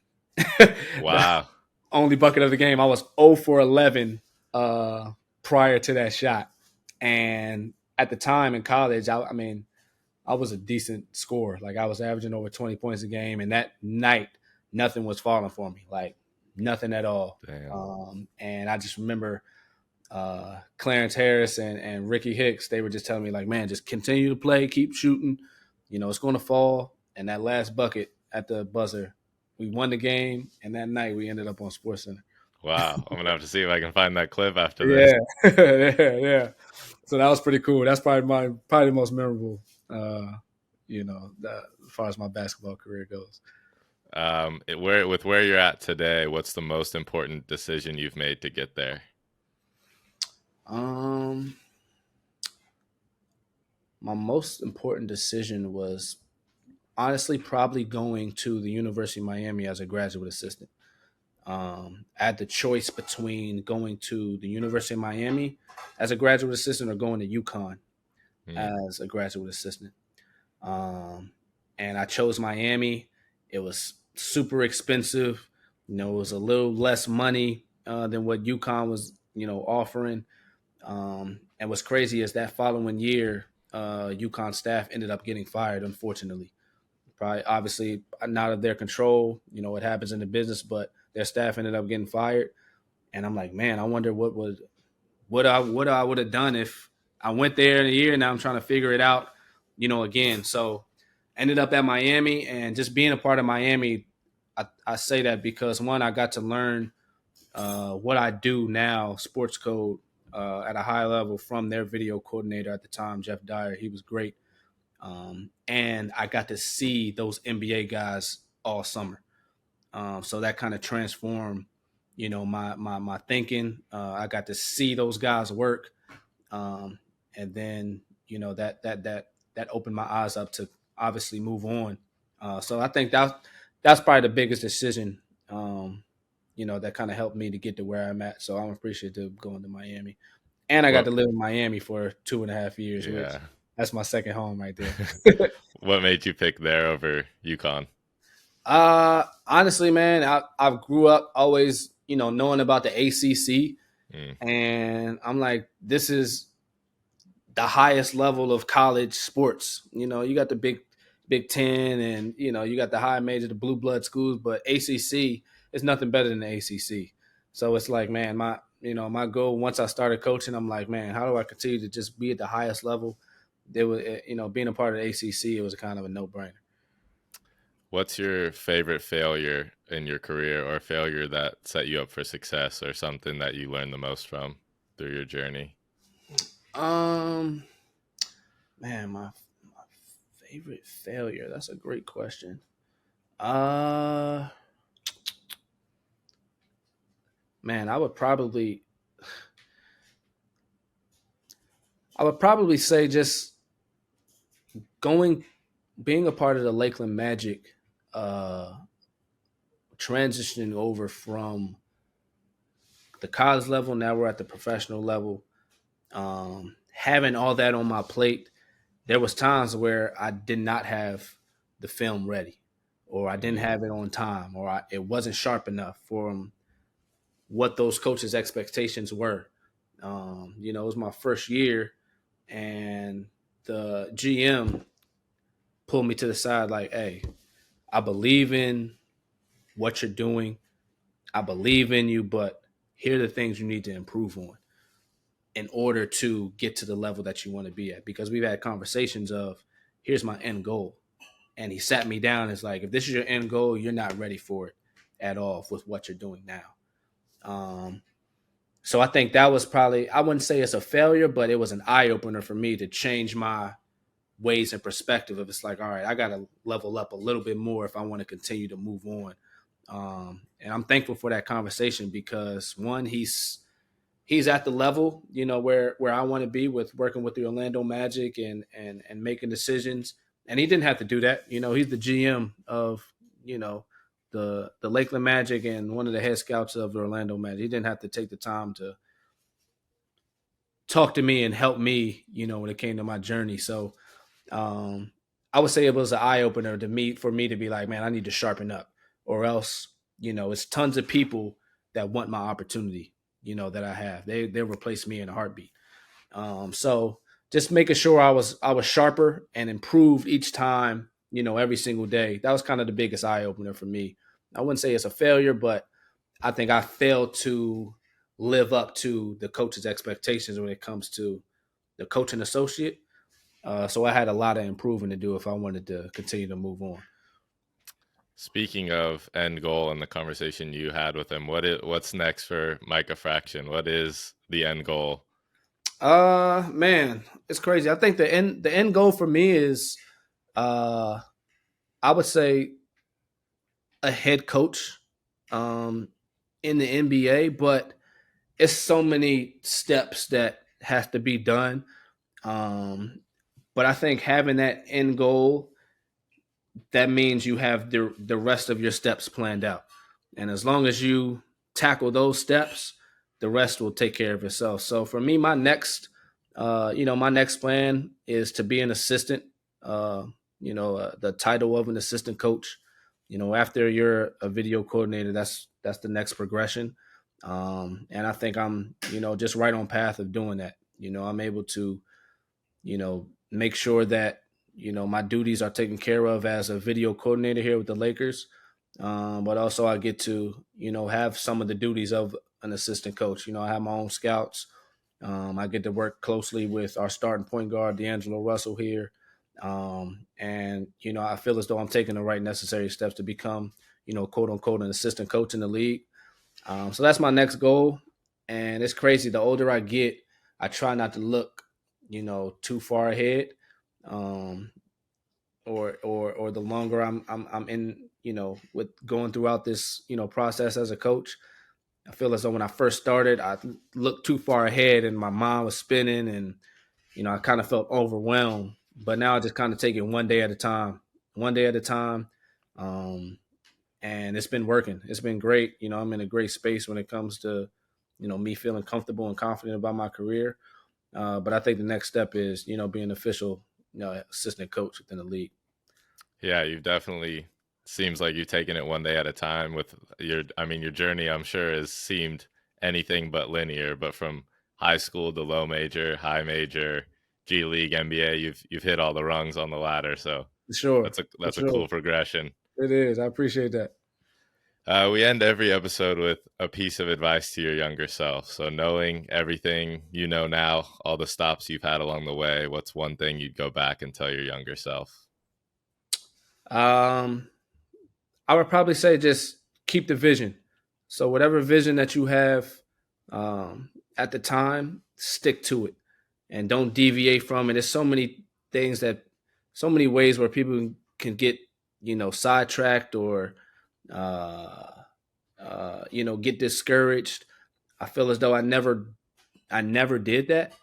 Wow. Only bucket of the game. I was 0 for 11 prior to that shot, and at the time in college, I was a decent scorer. Like, I was averaging over 20 points a game, and that night, nothing was falling for me. Like, nothing at all. And I just remember Clarence Harris and Ricky Hicks. They were just telling me, like, man, just continue to play, keep shooting. It's going to fall. And that last bucket at the buzzer, we won the game, and that night we ended up on SportsCenter. Wow. I'm going to have to see if I can find that clip after this. Yeah. So that was pretty cool. That's probably the most memorable, as far as my basketball career goes. With where you're at today, what's the most important decision you've made to get there? My most important decision was honestly probably going to the University of Miami as a graduate assistant. I had the choice between going to the University of Miami as a graduate assistant or going to UConn as a graduate assistant. Um, and I chose Miami. It was super expensive. You know, it was a little less money than what UConn was, offering. And what's crazy is that following year, UConn staff ended up getting fired, unfortunately. Probably, obviously, not of their control. You know, it happens in the business, but their staff ended up getting fired. And I'm like, man, I wonder what I would have done if I went there in a year. Now I'm trying to figure it out, again. So ended up at Miami, and just being a part of Miami, I say that because one, I got to learn what I do now, sports code, at a high level from their video coordinator at the time, Jeff Dyer. He was great. And I got to see those NBA guys all summer. So that kind of transformed, my thinking. I got to see those guys work, and then that opened my eyes up to obviously move on. So I think that's probably the biggest decision, that kind of helped me to get to where I'm at. So I'm appreciative going to Miami, and I got What? to live in Miami for 2.5 years, which Yeah. that's my second home right there. What made you pick there over UConn? Honestly, man, I grew up always, knowing about the ACC, Mm. and I'm like, this is the highest level of college sports. You got the Big Ten, and you got the high major, the blue blood schools, but ACC is nothing better than the ACC. So it's like, man, my goal once I started coaching, I'm like, man, how do I continue to just be at the highest level? There was, being a part of the ACC, it was kind of a no brainer. What's your favorite failure in your career, or failure that set you up for success, or something that you learned the most from through your journey? Um, Man, my favorite failure. That's a great question. Uh, Man, I would probably say just going, being a part of the Lakeland Magic, uh, transitioning over from the college level. Now we're at the professional level. Having all that on my plate, there was times where I did not have the film ready, or I didn't Mm. have it on time, or it wasn't sharp enough for what those coaches' expectations were. It was my first year, and the GM pulled me to the side like, "Hey, I believe in what you're doing. I believe in you, but here are the things you need to improve on in order to get to the level that you want to be at." Because we've had conversations of, here's my end goal. And he sat me down and it's like, if this is your end goal, you're not ready for it at all with what you're doing now. Um, so I think that was probably, I wouldn't say it's a failure, but it was an eye opener for me to change my ways and perspective of, it's like, all right, I got to level up a little bit more if I want to continue to move on. And I'm thankful for that conversation because one, he's at the level, where I want to be with working with the Orlando Magic and making decisions. And he didn't have to do that. He's the GM of, you know, the Lakeland Magic and one of the head scouts of the Orlando Magic. He didn't have to take the time to talk to me and help me, when it came to my journey. So um, I would say it was an eye opener for me to be like, man, I need to sharpen up, or else, it's tons of people that want my opportunity, that I have. They'll replace me in a heartbeat. So just making sure I was sharper and improved each time, every single day. That was kind of the biggest eye opener for me. I wouldn't say it's a failure, but I think I failed to live up to the coach's expectations when it comes to the coaching associate. So I had a lot of improving to do if I wanted to continue to move on. Speaking of end goal and the conversation you had with him, what's next for Micah Fraction? What is the end goal? Man, it's crazy. I think the end goal for me is, uh, I would say, a head coach, um, in the NBA, but it's so many steps that have to be done. Um, but I think having that end goal, that means you have the rest of your steps planned out. And as long as you tackle those steps, the rest will take care of itself. So for me, my next plan is to be an assistant, uh, the title of an assistant coach. After you're a video coordinator, that's the next progression. And I think I'm, just right on path of doing that. I'm able to, make sure that, my duties are taken care of as a video coordinator here with the Lakers. But also I get to, have some of the duties of an assistant coach. I have my own scouts. I get to work closely with our starting point guard, D'Angelo Russell here. And, I feel as though I'm taking the right necessary steps to become, quote unquote, an assistant coach in the league. So that's my next goal. And it's crazy. The older I get, I try not to look, too far ahead. Or the longer I'm in, with going throughout this, process as a coach, I feel as though when I first started, I looked too far ahead and my mind was spinning and, I kind of felt overwhelmed. But now I just kind of take it one day at a time, one day at a time. And it's been working. It's been great. I'm in a great space when it comes to, me feeling comfortable and confident about my career. But I think the next step is, being an official, assistant coach within the league. Yeah, you've definitely seems like you've taken it one day at a time with your journey, I'm sure, has seemed anything but linear, but from high school to low major, high major, G League, NBA, you've hit all the rungs on the ladder. So For sure. that's a cool progression. It is. I appreciate that. We end every episode with a piece of advice to your younger self. So knowing everything you know now, all the stops you've had along the way, what's one thing you'd go back and tell your younger self? I would probably say just keep the vision. So whatever vision that you have at the time, stick to it and don't deviate from it. There's so many ways where people can get, sidetracked or, get discouraged. I feel as though I never did that.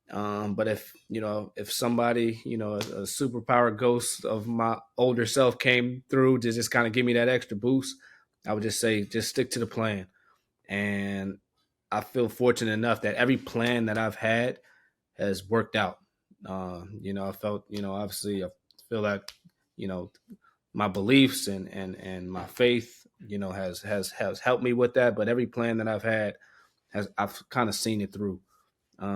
But if somebody, a superpower ghost of my older self came through to just kind of give me that extra boost, I would just say, just stick to the plan. And I feel fortunate enough that every plan that I've had has worked out. I felt, obviously I feel that, my beliefs and my faith, has helped me with that. But every plan that I've had I've kind of seen it through.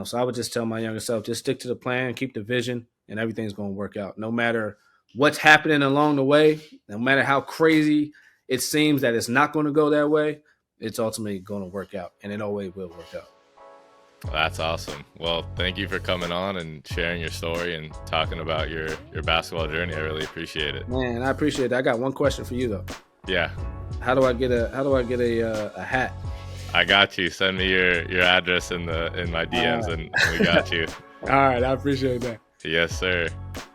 So I would just tell my younger self, just stick to the plan, keep the vision, and everything's going to work out. No matter what's happening along the way, no matter how crazy it seems that it's not going to go that way, it's ultimately going to work out, and it always will work out. That's awesome. Well, thank you for coming on and sharing your story and talking about your basketball journey. I really appreciate it. Man, I appreciate it. I got one question for you though. Yeah. How do I get a hat? I got you. Send me your address in my DMs and we got you. All right, I appreciate that. Yes, sir.